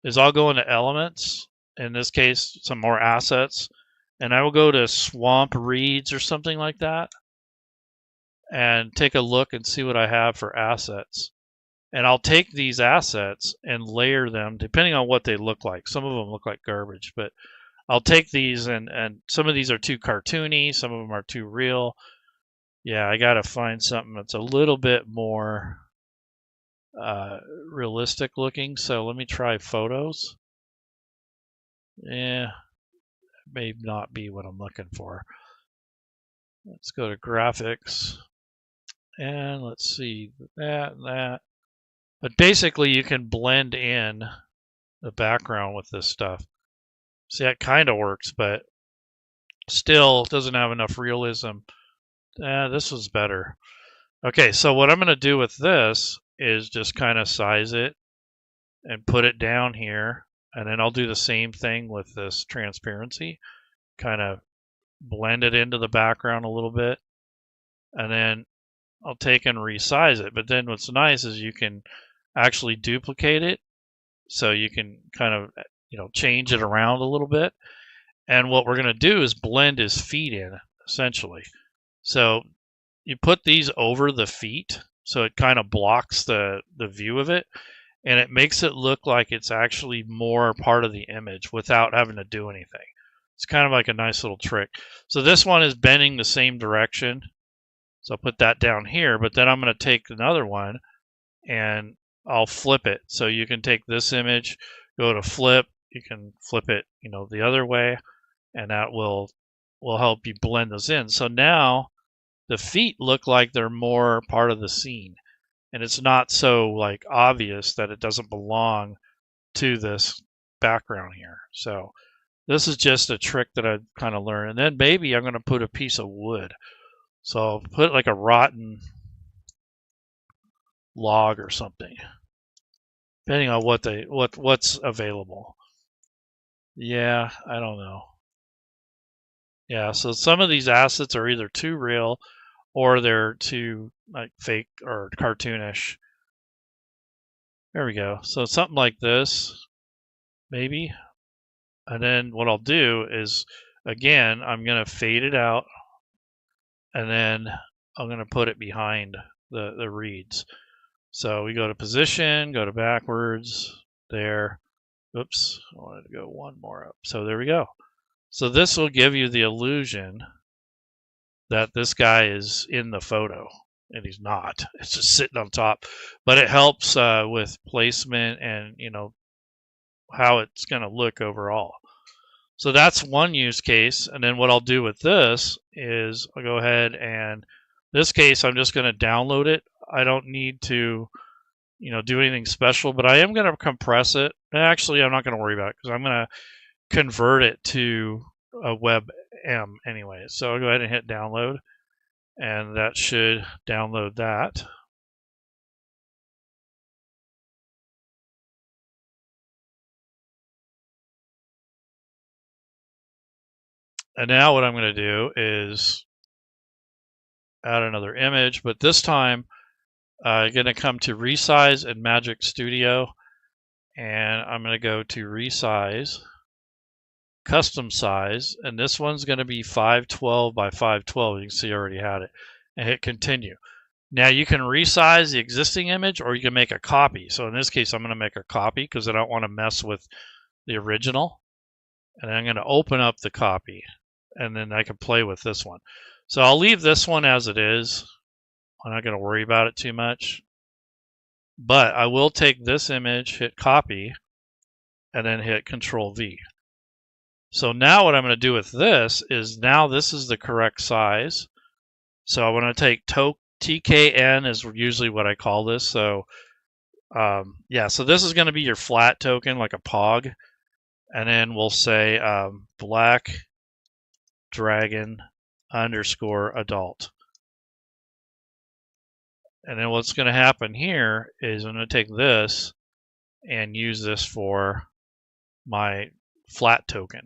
is I'll go into elements, in this case, some more assets, and I will go to swamp reeds or something like that and take a look and see what I have for assets. And I'll take these assets and layer them depending on what they look like. Some of them look like garbage, but I'll take these and some of these are too cartoony, some of them are too real. Yeah, I gotta find something that's a little bit more realistic looking. So let me try photos. Yeah, may not be what I'm looking for. Let's go to graphics and let's see that and that. But basically you can blend in the background with this stuff. See, that kind of works, but still doesn't have enough realism. This was better. Okay, so what I'm going to do with this is just kind of size it and put it down here. And then I'll do the same thing with this transparency. Kind of blend it into the background a little bit, and then I'll take and resize it. But then what's nice is you can actually duplicate it, so you can kind of, change it around a little bit. And what we're going to do is blend his feet in, essentially. So you put these over the feet, so it kind of blocks the view of it, and it makes it look like it's actually more part of the image without having to do anything. It's kind of like a nice little trick. So this one is bending the same direction. So I'll put that down here, but then I'm going to take another one and I'll flip it. So you can take this image, go to flip, you can flip it, the other way, and that will help you blend those in. So now the feet look like they're more part of the scene, and it's not so like obvious that it doesn't belong to this background here. So this is just a trick that I've kind of learned. And then maybe I'm going to put a piece of wood. So I'll put like a rotten log or something, depending on what's available. Yeah, I don't know. Yeah, so some of these assets are either too real or they're too like fake or cartoonish. There we go. So something like this, maybe. And then what I'll do is, again, I'm going to fade it out, and then I'm going to put it behind the reeds. So we go to position, go to backwards, there. Oops, I wanted to go one more up. So there we go. So this will give you the illusion that this guy is in the photo, and he's not. It's just sitting on top. But it helps with placement and, how it's going to look overall. So that's one use case. And then what I'll do with this is I'll go ahead and, in this case, I'm just going to download it. I don't need to, do anything special, but I am going to compress it. Actually, I'm not going to worry about it because I'm going to convert it to a WebM anyway. So I'll go ahead and hit download, and that should download that. And now what I'm going to do is add another image, but this time I'm going to come to resize in Magic Studio, and I'm going to go to resize, custom size, and this one's going to be 512 by 512. You can see I already had it, and hit continue. Now you can resize the existing image, or you can make a copy. So in this case, I'm going to make a copy because I don't want to mess with the original. And I'm going to open up the copy, and then I can play with this one. So I'll leave this one as it is. I'm not going to worry about it too much. But I will take this image, hit copy, and then hit Control V. So now what I'm going to do with this is, now this is the correct size. So I want to take TKN is usually what I call this. So yeah, so this is going to be your flat token, like a POG. And then we'll say black dragon underscore adult. And then what's going to happen here is I'm going to take this and use this for my flat token.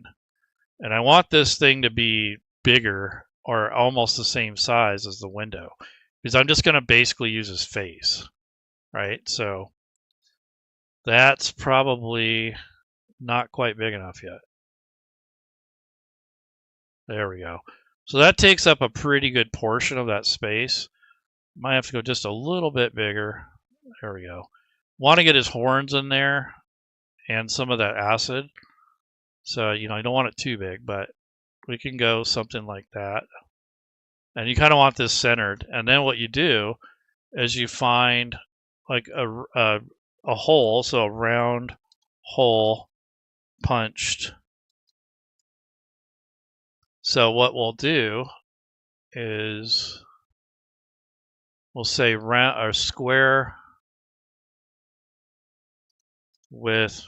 And I want this thing to be bigger or almost the same size as the window, because I'm just going to basically use his face, right? So that's probably not quite big enough yet. There we go. So that takes up a pretty good portion of that space. Might have to go just a little bit bigger. There we go. Want to get his horns in there and some of that acid. So, you don't want it too big, but we can go something like that. And you kind of want this centered. And then what you do is you find like a hole, so a round hole punched. So what we'll do is we'll say round or square with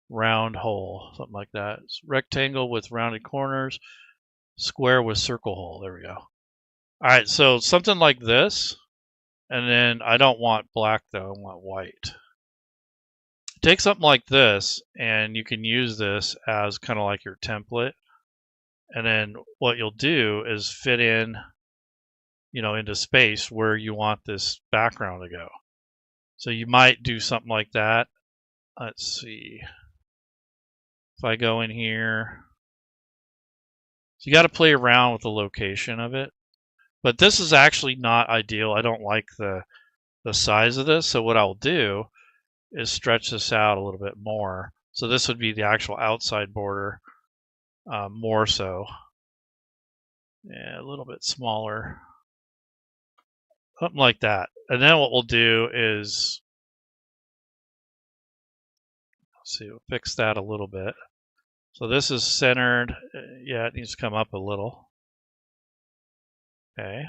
round hole, something like that. It's rectangle with rounded corners, square with circle hole. There we go. All right, so something like this, and then I don't want black though, I want white. Take something like this, and you can use this as kind of like your template. And then what you'll do is fit in, into space where you want this background to go. So you might do something like that. Let's see. If I go in here, so you got to play around with the location of it. But this is actually not ideal. I don't like the size of this. So what I'll do is stretch this out a little bit more. So this would be the actual outside border, more so. Yeah, a little bit smaller. Something like that. And then what we'll do is, let's see, we'll fix that a little bit. So this is centered. Yeah, it needs to come up a little. Okay.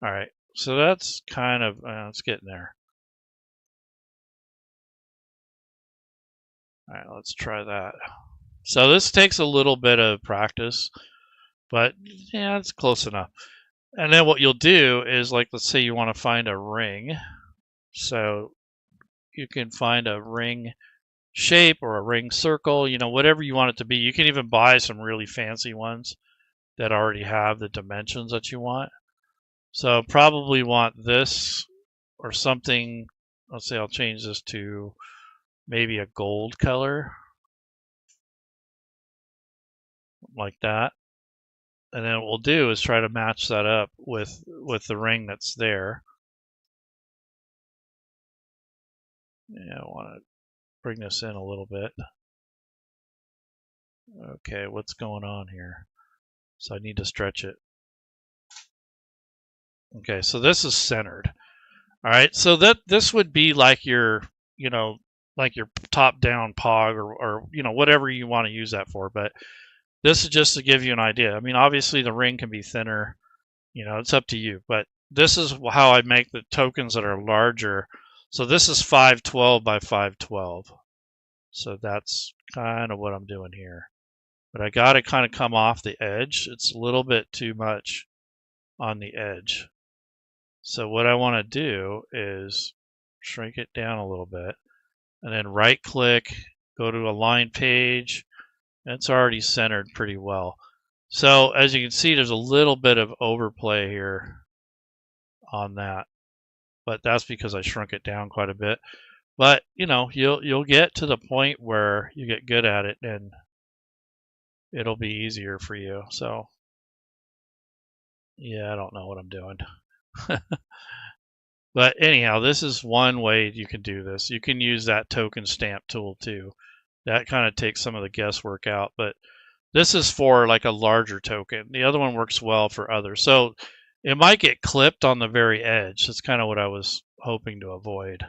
All right. So that's kind of, it's getting there. All right, let's try that. So this takes a little bit of practice, but yeah, it's close enough. And then what you'll do is, like, let's say you want to find a ring. So you can find a ring shape or a ring circle, whatever you want it to be. You can even buy some really fancy ones that already have the dimensions that you want. So probably want this or something. Let's say I'll change this to maybe a gold color, like that. And then what we'll do is try to match that up with the ring that's there. Yeah, I want to bring this in a little bit. Okay, what's going on here? So I need to stretch it. Okay, so this is centered. All right, so this would be like your, like your top-down pog or whatever you want to use that for. But this is just to give you an idea. I mean, obviously the ring can be thinner. It's up to you. But this is how I make the tokens that are larger. So this is 512 by 512. So that's kind of what I'm doing here. But I got to kind of come off the edge. It's a little bit too much on the edge. So what I want to do is shrink it down a little bit and then right click, go to align page. It's already centered pretty well. So as you can see, there's a little bit of overplay here on that, but that's because I shrunk it down quite a bit. But you'll get to the point where you get good at it and it'll be easier for you. So yeah, I don't know what I'm doing. But anyhow, this is one way you can do this. You can use that token stamp tool too. That kind of takes some of the guesswork out, but this is for like a larger token. The other one works well for others. So it might get clipped on the very edge. That's kind of what I was hoping to avoid.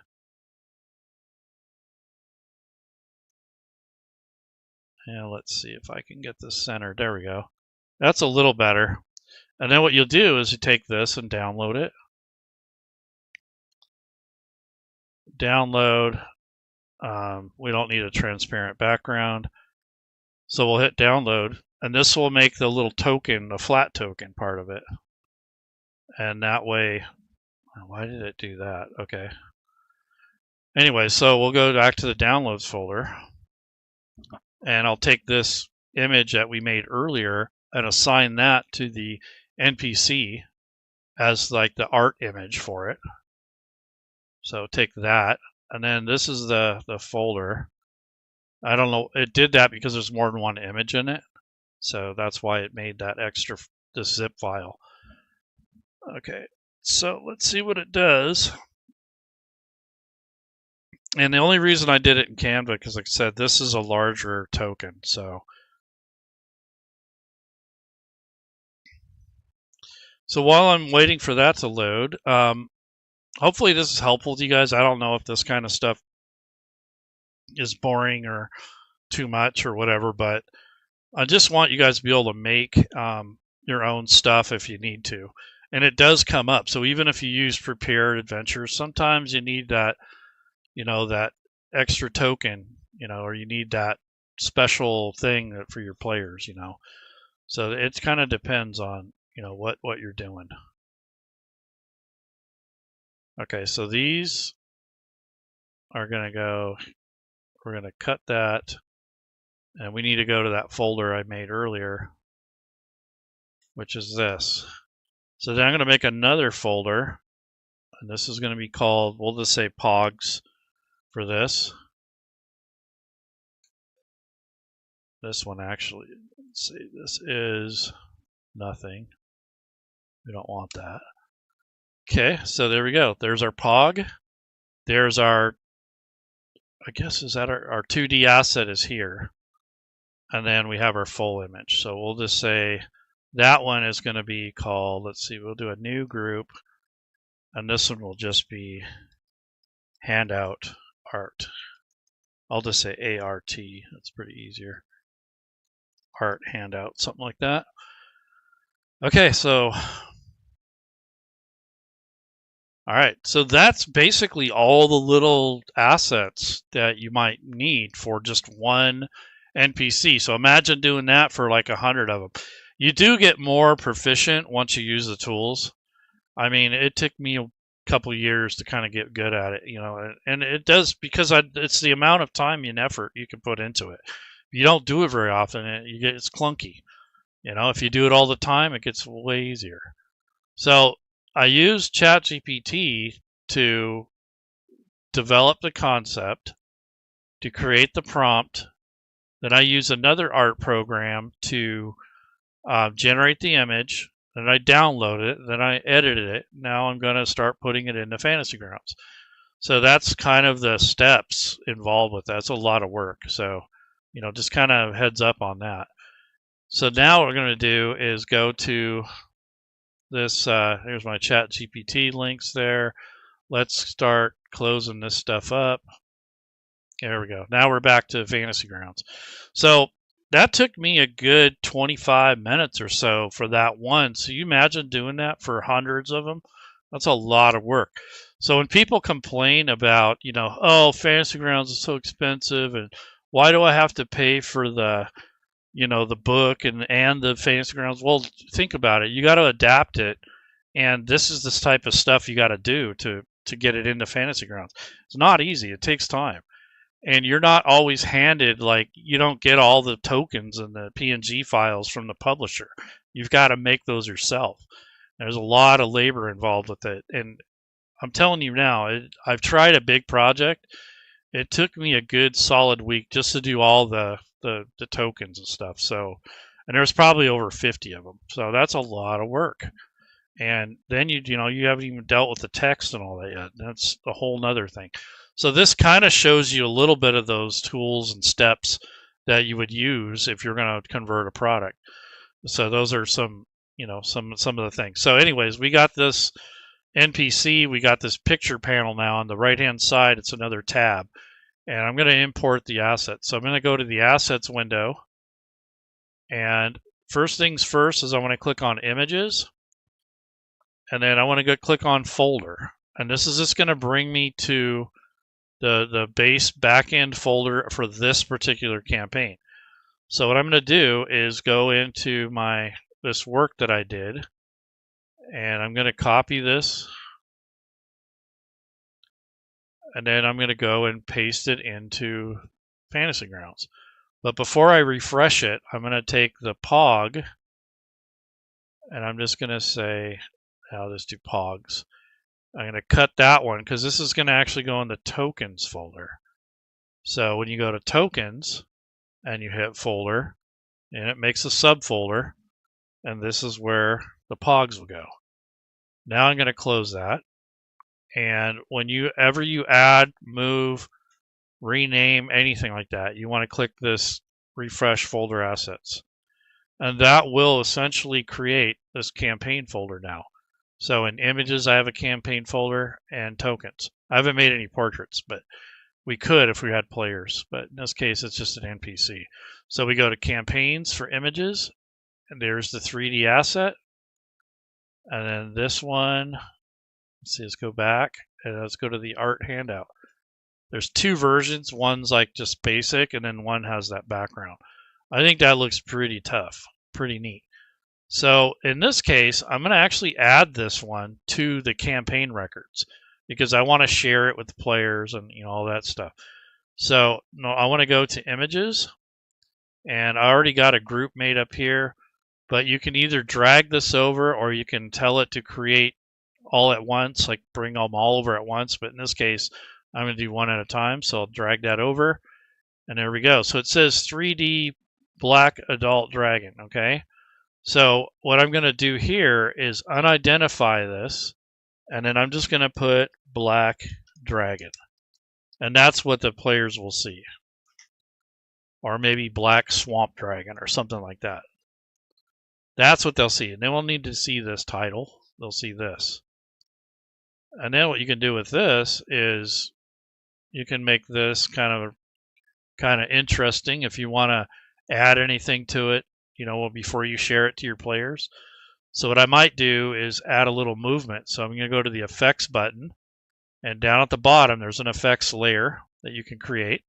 And let's see if I can get this centered. There we go. That's a little better. And then what you'll do is you take this and download it. Download. We don't need a transparent background. So we'll hit download, and this will make the little token, a flat token part of it. And that way, why did it do that? Okay. Anyway, so we'll go back to the downloads folder, and I'll take this image that we made earlier and assign that to the NPC as like the art image for it. So take that, and then this is the folder. I don't know, it did that because there's more than one image in it. So that's why it made that extra, this zip file. Okay, so let's see what it does. And the only reason I did it in Canva, because like I said, this is a larger token. So while I'm waiting for that to load, hopefully this is helpful to you guys. I don't know if this kind of stuff is boring or too much or whatever, but I just want you guys to be able to make your own stuff if you need to. And it does come up. So even if you use prepared adventures, sometimes you need that, that extra token, or you need that special thing for your players, So it kind of depends on, what you're doing. Okay, so these are going to go, we're going to cut that, and we need to go to that folder I made earlier, which is this. So then I'm going to make another folder, and this is going to be called, we'll just say Pogs for this. This one actually, let's see, this is nothing. We don't want that. Okay, so there we go. There's our Pog. There's our, I guess, is that our 2D asset is here. And then we have our full image. So we'll just say that one is going to be called, let's see, we'll do a new group. And this one will just be handout art. I'll just say ART. That's pretty easier. Art handout, something like that. Okay, so all right, so that's basically all the little assets that you might need for just one NPC. So imagine doing that for like 100 of them. You do get more proficient once you use the tools. I mean, it took me a couple years to kind of get good at it, you know, and it does because it's the amount of time and effort you can put into it. If you don't do it very often, it's clunky. You know, if you do it all the time, it gets way easier. So I used ChatGPT to develop the concept, to create the prompt. Then I use another art program to generate the image. Then I download it. Then I edited it. Now I'm going to start putting it into Fantasy Grounds. So that's kind of the steps involved with that. It's a lot of work. So, you know, just kind of heads up on that. So now what we're going to do is go to this, here's my ChatGPT links there. Let's start closing this stuff up. There we go. Now we're back to Fantasy Grounds. So that took me a good 25 minutes or so for that one. So you imagine doing that for hundreds of them? That's a lot of work. So when people complain about, you know, oh, Fantasy Grounds is so expensive and why do I have to pay for the, you know, the book and the Fantasy Grounds? Well, think about it. You got to adapt it, and this is this type of stuff you got to do to get it into Fantasy Grounds. It's not easy. It takes time, and you're not always handed, like, you don't get all the tokens and the PNG files from the publisher. You've got to make those yourself. There's a lot of labor involved with it, and I'm telling you now, I've tried a big project. It took me a good solid week just to do all the tokens and stuff. So, and there's probably over 50 of them. So that's a lot of work. And then you know, you haven't even dealt with the text and all that yet. That's a whole nother thing. So this kind of shows you a little bit of those tools and steps that you would use if you're going to convert a product. So those are some, you know, some of the things. So anyways, we got this NPC, we got this picture panel now on the right hand side. It's another tab. And I'm going to import the assets. So I'm going to go to the assets window. And first things first is I want to click on images. And then I want to go click on folder. And this is just going to bring me to the base backend folder for this particular campaign. So what I'm going to do is go into this work that I did. And I'm going to copy this. And then I'm going to go and paste it into Fantasy Grounds. But before I refresh it, I'm going to take the Pog, and I'm just going to say, I'll just do Pogs. I'm going to cut that one because this is going to actually go in the tokens folder. So when you go to tokens and you hit folder, and it makes a subfolder, and this is where the Pogs will go. Now I'm going to close that. And whenever you add, move, rename, anything like that, you want to click this refresh folder assets. And that will essentially create this campaign folder now. So in images, I have a campaign folder and tokens. I haven't made any portraits, but we could if we had players. But in this case, it's just an NPC. So we go to campaigns for images, and there's the 3D asset. And then this one, let's see, let's go back and let's go to the art handout. There's two versions. One's like just basic, and then one has that background. I think that looks pretty tough, pretty neat. So in this case, I'm going to actually add this one to the campaign records. because I want to share it with the players and all that stuff. So no, I want to go to images, and I already got a group made up here, but you can either drag this over or you can tell it to create all at once, like bring them all over at once. But in this case, I'm going to do one at a time. So I'll drag that over, and there we go. So it says 3D black adult dragon. Okay. So what I'm going to do here is unidentify this, and then I'm just going to put black dragon. And that's what the players will see. Or maybe black swamp dragon or something like that. That's what they'll see. And they won't need to see this title. They'll see this. And then what you can do with this is you can make this kind of interesting if you want to add anything to it, before you share it to your players. So what I might do is add a little movement. So I'm going to go to the effects button, and down at the bottom there's an effects layer that you can create.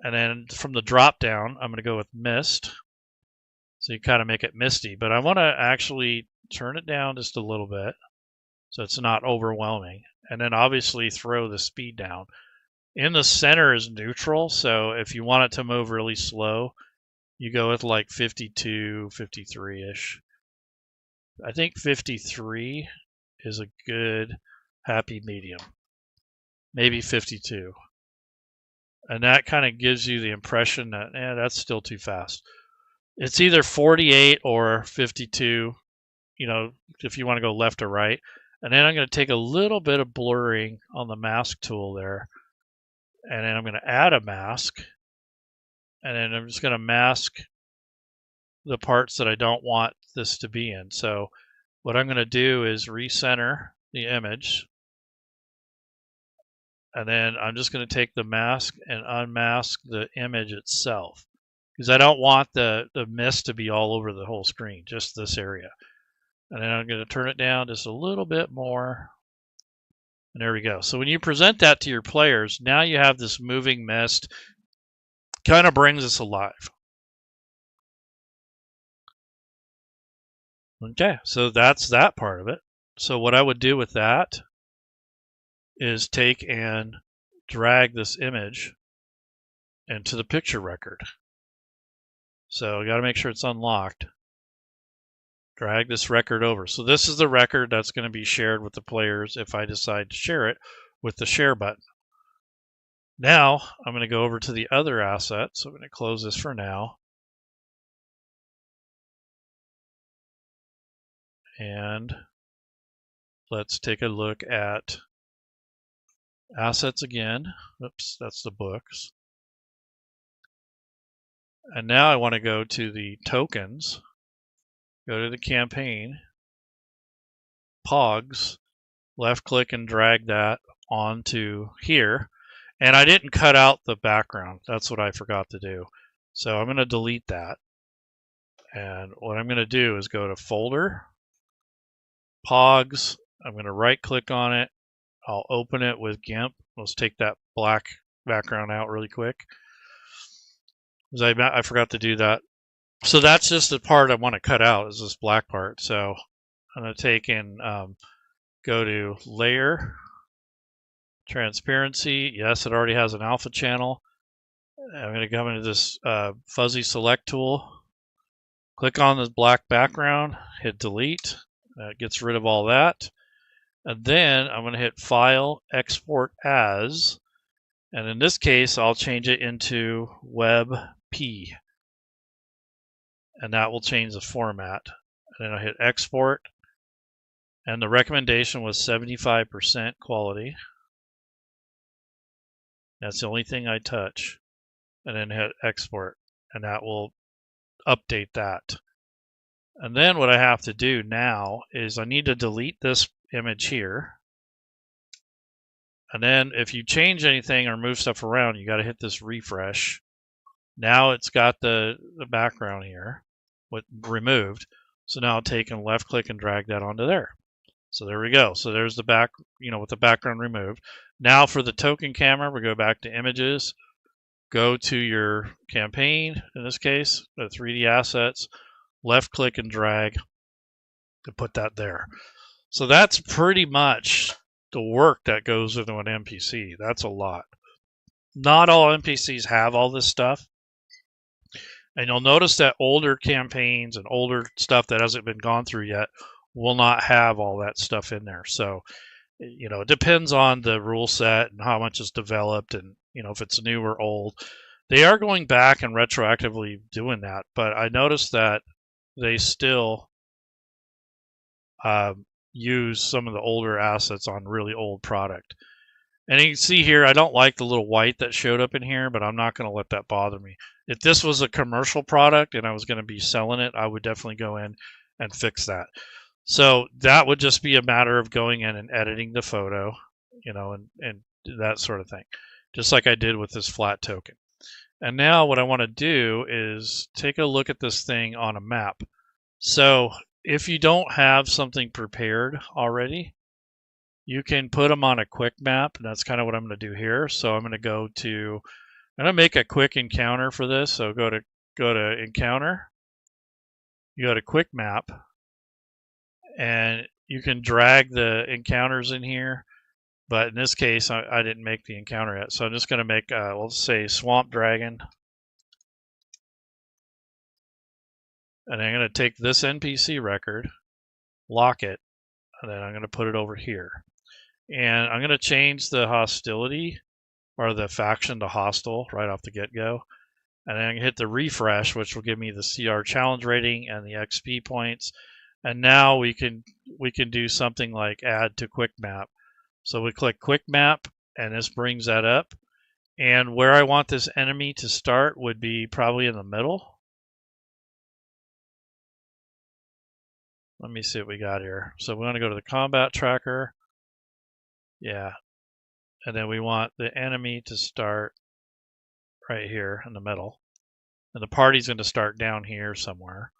And then from the drop down, I'm going to go with mist. So you kind of make it misty, but I want to actually turn it down just a little bit so it's not overwhelming. And then obviously throw the speed down. In the center is neutral, so if you want it to move really slow, you go with like 52, 53-ish. I think 53 is a good happy medium. Maybe 52. And that kind of gives you the impression that, that's still too fast. It's either 48 or 52, if you want to go left or right. And then I'm going to take a little bit of blurring on the mask tool there. And then I'm going to add a mask. And then I'm just going to mask the parts that I don't want this to be in. So what I'm going to do is recenter the image. And then I'm just going to take the mask and unmask the image itself, because I don't want the mist to be all over the whole screen, just this area. And then I'm going to turn it down just a little bit more. And there we go. So when you present that to your players, now you have this moving mist. Kind of brings us alive. Okay, so that's that part of it. So what I would do with that is take and drag this image into the picture record. So you got to make sure it's unlocked. Drag this record over. So this is the record that's going to be shared with the players if I decide to share it with the share button. Now I'm going to go over to the other asset. So I'm going to close this for now. And let's take a look at assets again. Oops, that's the books. And now I want to go to the tokens, go to the campaign, pogs, left click and drag that onto here. And I didn't cut out the background. That's what I forgot to do. So I'm going to delete that. And what I'm going to do is go to folder, pogs. I'm going to right click on it. I'll open it with GIMP. Let's take that black background out really quick, because I forgot to do that. So that's just the part I want to cut out, is this black part. So I'm going to take and go to layer, transparency. Yes, it already has an alpha channel. I'm going to come into this fuzzy select tool, click on this black background, hit delete. That gets rid of all that. And then I'm going to hit File, Export As. And in this case, I'll change it into WebP. And that will change the format. And then I'll hit Export. And the recommendation was 75% quality. That's the only thing I touch. And then hit Export. And that will update that. And then what I have to do now is I need to delete this image here. And then if you change anything or move stuff around, you got to hit this refresh. Now it's got the background here removed. So now I'll take and left click and drag that onto there. So there we go. So there's the back, with the background removed. Now for the token camera, we go back to images, go to your campaign, in this case, the 3D assets, left click and drag to put that there. So that's pretty much the work that goes into an NPC. That's a lot. Not all NPCs have all this stuff. And you'll notice that older campaigns and older stuff that hasn't been gone through yet will not have all that stuff in there. So, it depends on the rule set and how much is developed and, if it's new or old. They are going back and retroactively doing that, but I noticed that they still use some of the older assets on really old product. And you can see here, I don't like the little white that showed up in here, but I'm not going to let that bother me. If this was a commercial product and I was going to be selling it, I would definitely go in and fix that. So that would just be a matter of going in and editing the photo, and that sort of thing, just like I did with this flat token. And now what I want to do is take a look at this thing on a map. So if you don't have something prepared already, you can put them on a quick map, and that's kind of what I'm going to do here. So I'm going to make a quick encounter for this. So go to encounter, you go to quick map, and you can drag the encounters in here. But in this case, I didn't make the encounter yet. So I'm just going to make, let's say swamp dragon. And I'm going to take this NPC record, lock it, and then I'm going to put it over here. And I'm going to change the hostility or the faction to hostile right off the get-go. And then I can hit the refresh, which will give me the CR challenge rating and the XP points. And now we can do something like add to quick map. So we click quick map, and this brings that up. And where I want this enemy to start would be probably in the middle. Let me see what we got here. So we want to go to the combat tracker. Yeah. And then we want the enemy to start right here in the middle. And the party's going to start down here somewhere.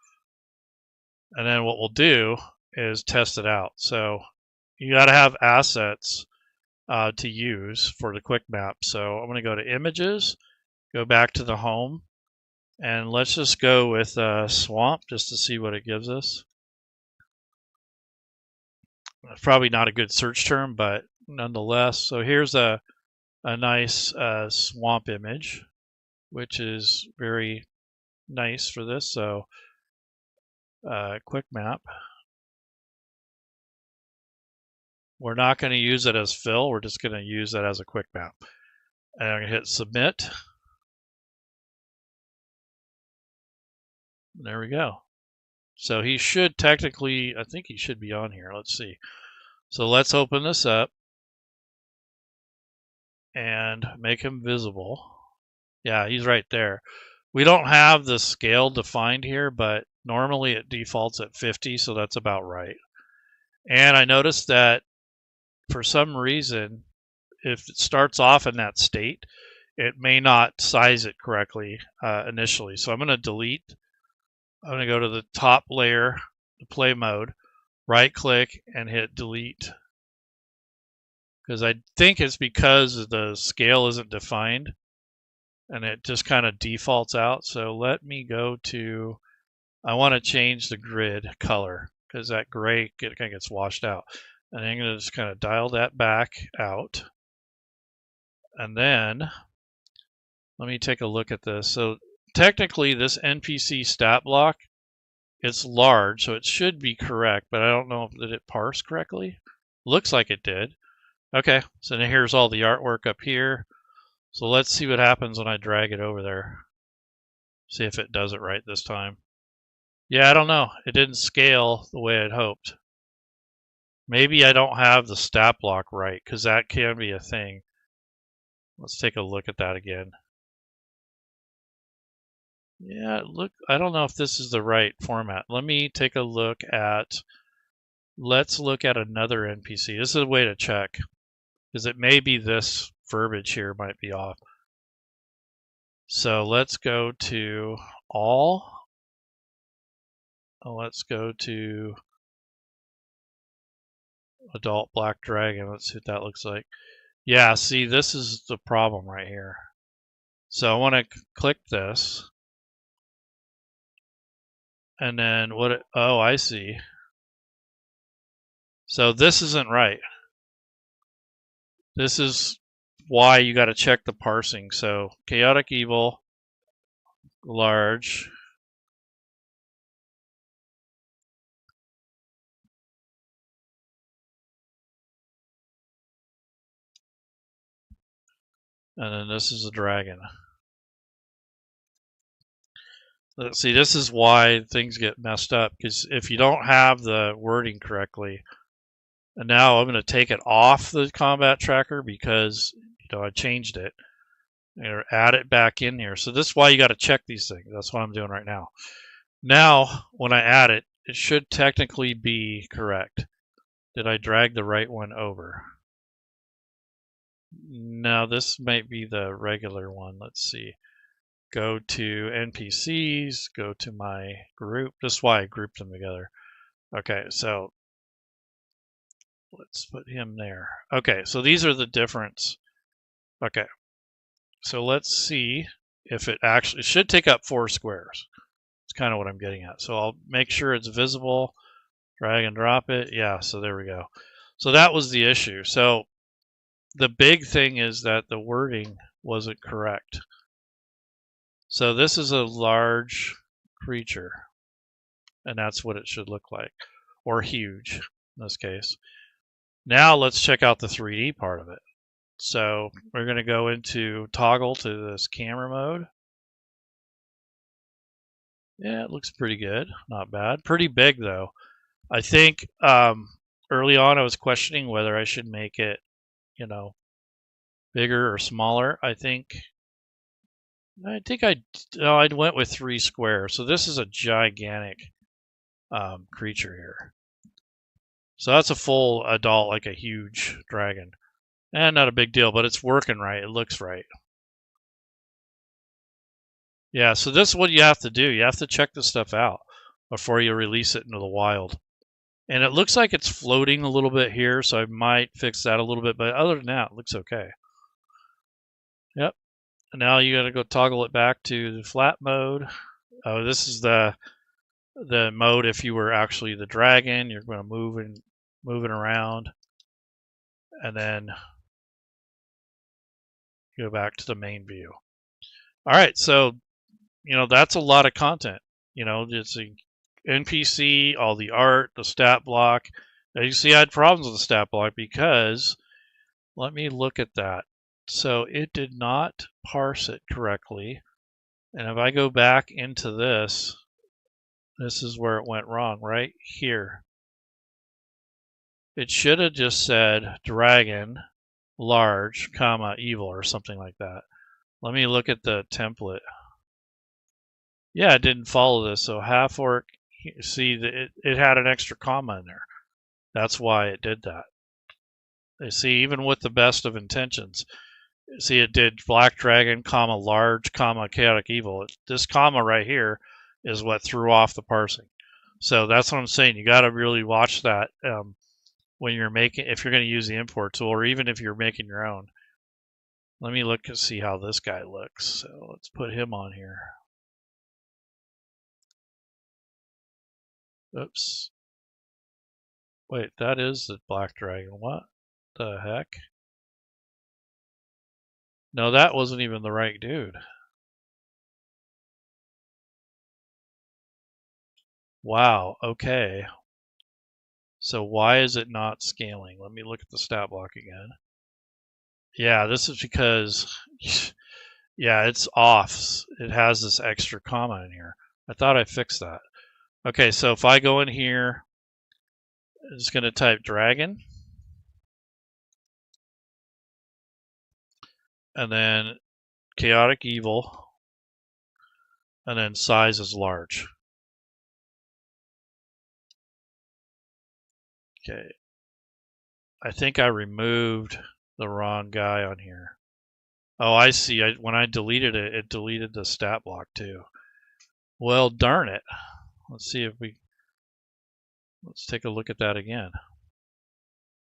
And then what we'll do is test it out. So you got to have assets to use for the quick map. So I'm going to go to images, go back to the home, and let's just go with swamp just to see what it gives us. It's probably not a good search term, but nonetheless. So here's a nice swamp image, which is very nice for this. So quick map. We're not going to use it as fill. We're just going to use it as a quick map. And I'm going to hit submit. There we go. So he should technically, I think he should be on here. Let's see. So let's open this up and make him visible. Yeah, he's right there. We don't have the scale defined here, but normally it defaults at 50, so that's about right. And I noticed that for some reason, if it starts off in that state, it may not size it correctly initially. So I'm going to delete. I'm going to go to the top layer, the play mode, right click and hit delete. Because I think it's because the scale isn't defined and it just kind of defaults out. So let me go to, I want to change the grid color because that gray kind of gets washed out. And I'm going to just kind of dial that back out. And then let me take a look at this. So technically this NPC stat block, it's large, so it should be correct, but I don't know if did it parse correctly. Looks like it did. Okay, so now here's all the artwork up here. So let's see what happens when I drag it over there. See if it does it right this time. Yeah, I don't know. It didn't scale the way I'd hoped. Maybe I don't have the stat block right, because that can be a thing. Let's take a look at that again. Yeah, look, I don't know if this is the right format. Let me take a look at, let's look at another NPC. This is a way to check, because it may be this verbiage here might be off. So let's go to all. Let's go to adult black dragon. Let's see what that looks like. Yeah, see, this is the problem right here. So I want to click this. And then oh, I see. So this isn't right. This is why you got to check the parsing. So chaotic evil, large, and then this is a dragon. Let's see, this is why things get messed up, because if you don't have the wording correctly, and now I'm going to take it off the combat tracker because I changed it, or add it back in here. So this is why you got to check these things. That's what I'm doing right now. Now, when I add it, it should technically be correct. Did I drag the right one over? No, this might be the regular one. Let's see. Go to NPCs, go to my group. This is why I grouped them together. Okay, so let's put him there. Okay, so these are the difference. Okay, so let's see if it actually, it should take up 4 squares. It's kind of what I'm getting at. So I'll make sure it's visible, drag and drop it. Yeah, so there we go. So that was the issue. So the big thing is that the wording wasn't correct. So this is a large creature, and that's what it should look like, or huge in this case. Now let's check out the 3D part of it. So we're going to go into toggle to this camera mode. Yeah, it looks pretty good. Not bad. Pretty big, though. I think early on I was questioning whether I should make it, bigger or smaller. I think I went with 3 squares. So this is a gigantic creature here. So that's a full adult, like a huge dragon. And not a big deal, but it's working right. It looks right. Yeah, so this is what you have to do. You have to check this stuff out before you release it into the wild. And it looks like it's floating a little bit here, so I might fix that a little bit. But other than that, it looks okay. Yep. And now you got to go toggle it back to the flat mode. Oh, this is the mode if you were actually the dragon. You're going to moving around, and then go back to the main view. All right, so that's a lot of content. It's a NPC, all the art, the stat block. Now you see I had problems with the stat block because, let me look at that. So it did not parse it correctly. And if I go back into this is where it went wrong, right here. It should have just said dragon, large, comma, evil, or something like that. Let me look at the template. Yeah, it didn't follow this. So half orc, see, it had an extra comma in there. That's why it did that. You see, even with the best of intentions, see, it did black dragon, comma, large, comma, chaotic evil. This comma right here is what threw off the parsing. So that's what I'm saying. You got to really watch that when you're making, if you're going to use the import tool, or even if you're making your own. Let me look and see how this guy looks. So let's put him on here. Oops. Wait, that is the black dragon. What the heck? No, that wasn't even the right dude. Wow, okay. So why is it not scaling? Let me look at the stat block again. Yeah, this is because, yeah, it's off. It has this extra comma in here. I thought I fixed that. Okay, so if I go in here, I'm just going to type dragon. And then chaotic evil. And then size is large. Okay. I think I removed the wrong guy on here. Oh, I see. When I deleted it, it deleted the stat block too. Well, darn it. Let's see if let's take a look at that again.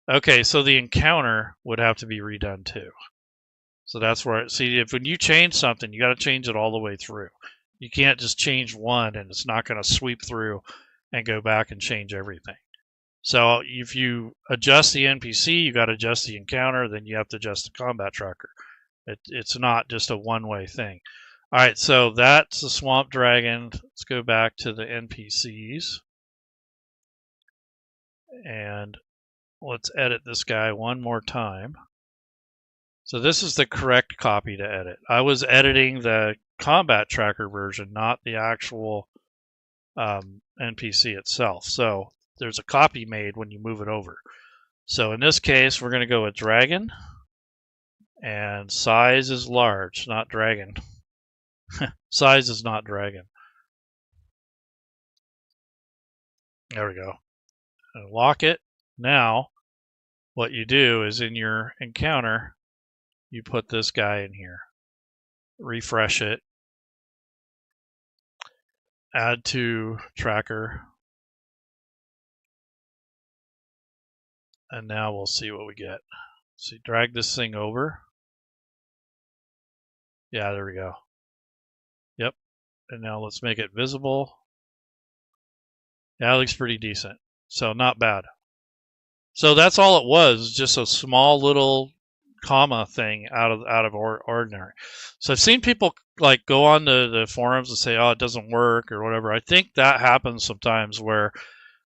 Okay, so the encounter would have to be redone too. So that's where, see, when you change something, you got to change it all the way through. You can't just change one and it's not going to sweep through and go back and change everything. So if you adjust the NPC, you got to adjust the encounter, then you have to adjust the combat tracker. It's not just a one-way thing. All right, so that's the swamp dragon. Let's go back to the NPCs and let's edit this guy one more time. So this is the correct copy to edit. I was editing the combat tracker version, not the actual NPC itself. So there's a copy made when you move it over. So in this case, we're going to go with dragon, and size is large, not dragon. Size is not dragon. There we go. And lock it. Now, what you do is in your encounter, you put this guy in here. Refresh it. Add to tracker. And now we'll see what we get. So you drag this thing over. Yeah, there we go. Yep. And now let's make it visible. Yeah, it looks pretty decent. So not bad. So that's all it was, just a small little comma thing out of ordinary. So I've seen people like go on to the forums and say, "Oh, it doesn't work" or whatever. I think that happens sometimes where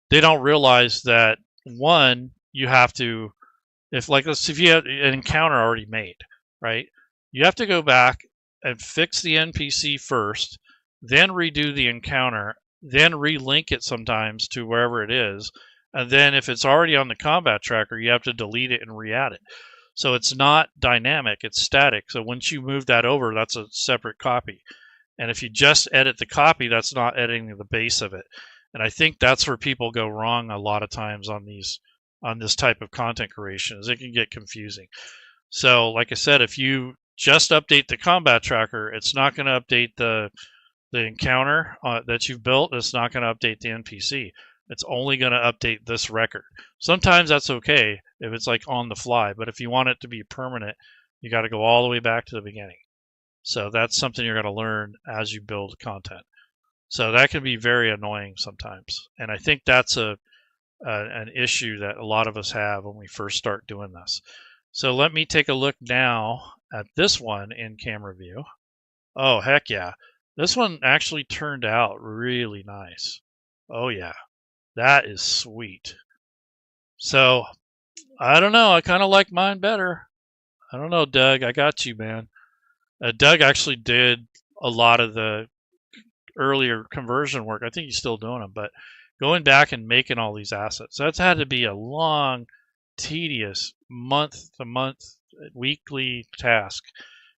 they don't realize that one, you have to, if you have an encounter already made, right? You have to go back and fix the NPC first, then redo the encounter, then relink it sometimes to wherever it is, and then if it's already on the combat tracker, you have to delete it and re-add it. So it's not dynamic, it's static. So once you move that over, that's a separate copy. And if you just edit the copy, that's not editing the base of it. And I think that's where people go wrong a lot of times on this type of content creation, is it can get confusing. So like I said, if you just update the combat tracker, it's not going to update the encounter that you've built. It's not going to update the NPC. It's only going to update this record. Sometimes that's okay if it's like on the fly, but if you want it to be permanent, you got to go all the way back to the beginning. So that's something you're going to learn as you build content. So that can be very annoying sometimes. And I think that's an issue that a lot of us have when we first start doing this. So let me take a look now at this one in camera view. Oh, heck yeah. This one actually turned out really nice. Oh yeah, that is sweet. So I don't know. I kind of like mine better. I don't know, Doug. I got you, man. Doug actually did a lot of the earlier conversion work. I think he's still doing them, but going back and making all these assets, that's had to be a long, tedious month to month, weekly task,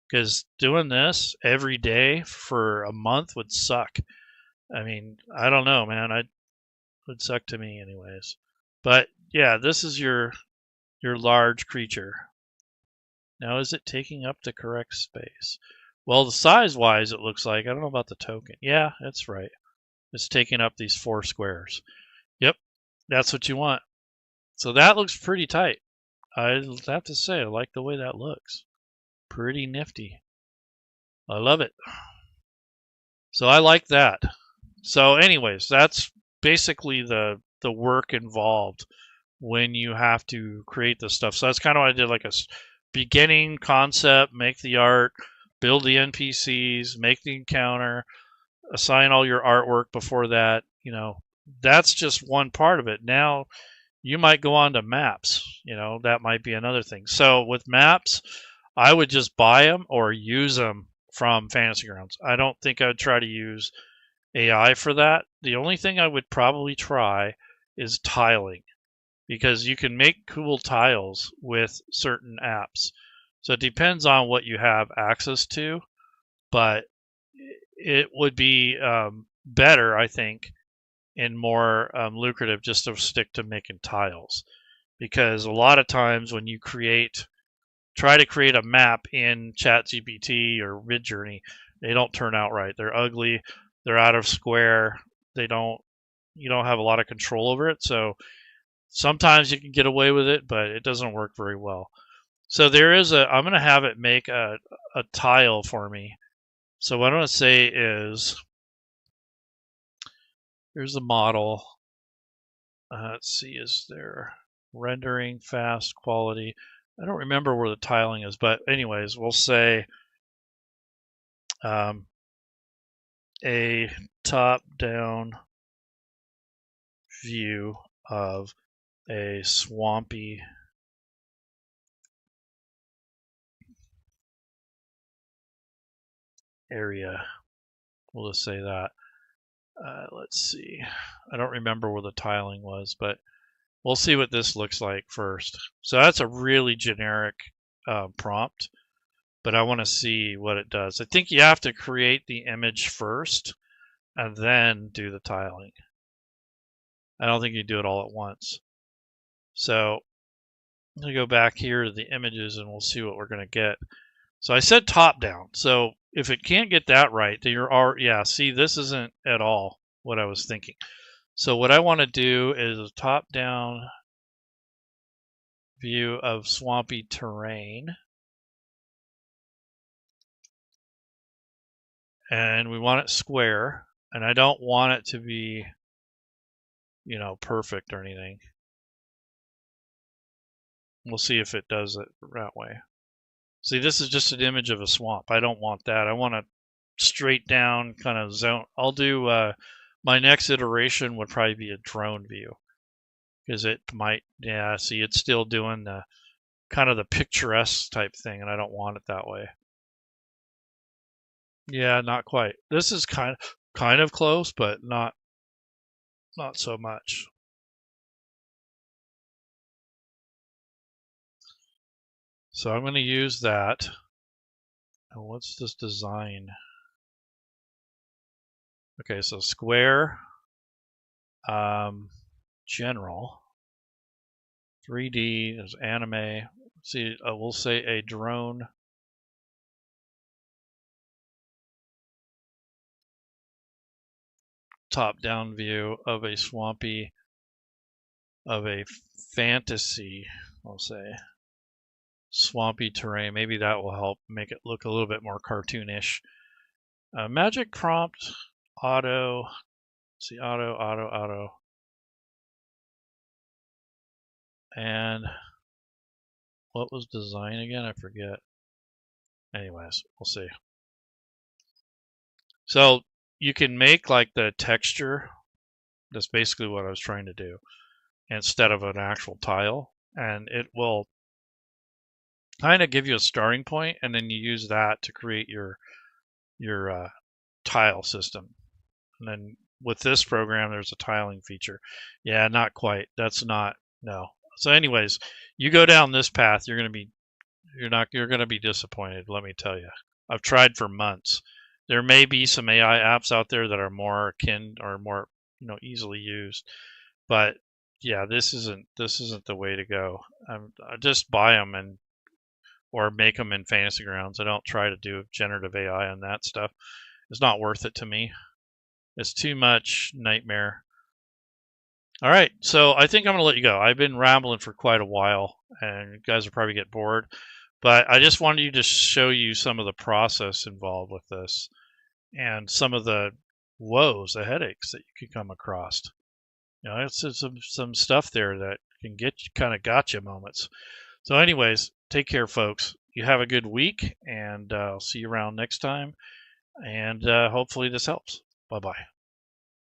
because doing this every day for a month would suck. I mean, I don't know, man. It would suck to me anyways. But yeah, this is your large creature. Now, is it taking up the correct space? Well, the size-wise, it looks like. I don't know about the token. Yeah, that's right. It's taking up these 4 squares. Yep, that's what you want. So that looks pretty tight. I have to say, I like the way that looks. Pretty nifty. I love it. So I like that. So anyways, that's basically the work involved when you have to create this stuff. So that's kind of what I did, like a beginning concept, make the art, build the NPCs, make the encounter, assign all your artwork before that. You know, that's just one part of it. Now you might go on to maps. You know, that might be another thing. So with maps, I would just buy them or use them from Fantasy Grounds. I don't think I would try to use AI for that. The only thing I would probably try is tiling, because you can make cool tiles with certain apps. So it depends on what you have access to, but it would be better, I think, and more lucrative just to stick to making tiles. Because a lot of times when you try to create a map in ChatGPT or Midjourney, they don't turn out right. They're ugly, they're out of square, you don't have a lot of control over it. So sometimes you can get away with it, but it doesn't work very well. So I'm going to have it make a tile for me. So what I'm going to say is, here's the model. let's see, is there rendering fast quality? I don't remember where the tiling is, but anyways, we'll say a top-down view of a swampy area. We'll just say that. Let's see. I don't remember where the tiling was, but we'll see what this looks like first. So that's a really generic prompt, but I want to see what it does. I think you have to create the image first and then do the tiling. I don't think you do it all at once. So I'm going to go back here to the images and we'll see what we're going to get. So I said top down. So if it can't get that right, then you're already, yeah, see, this isn't at all what I was thinking. So what I want to do is a top down view of swampy terrain. And we want it square. And I don't want it to be, perfect or anything. We'll see if it does it that way. See, this is just an image of a swamp. I don't want that. I want a straight down kind of zone. I'll do, my next iteration would probably be a drone view. Because it might, yeah, see, it's still doing the kind of the picturesque type thing, and I don't want it that way. Yeah, not quite. This is kind of close, but not so much. So I'm going to use that. And what's this design? Okay, so square, general, 3D is anime. See, we'll say a drone. Top-down view of a swampy, of a fantasy, I'll say, swampy terrain. Maybe that will help make it look a little bit more cartoonish. Magic prompt, auto, see, auto. And what was design again? I forget. Anyways, we'll see. So you can make like the texture. That's basically what I was trying to do instead of an actual tile. And it will kind of give you a starting point, and then you use that to create your tile system. And then with this program, there's a tiling feature. Yeah, not quite. That's not, no. So anyways, you go down this path, you're going to be disappointed, let me tell you. I've tried for months. There may be some AI apps out there that are more akin or more, easily used, but yeah, this isn't the way to go. I just buy them or make them in Fantasy Grounds. I don't try to do generative AI on that stuff. It's not worth it to me. It's too much nightmare. All right, so I think I'm going to let you go. I've been rambling for quite a while, and you guys will probably get bored. But I just wanted to show you some of the process involved with this and some of the woes, the headaches that you could come across. It's some stuff there that can get you kind of gotcha moments. So anyways, take care, folks. You have a good week, and I'll see you around next time. And hopefully this helps. Bye-bye.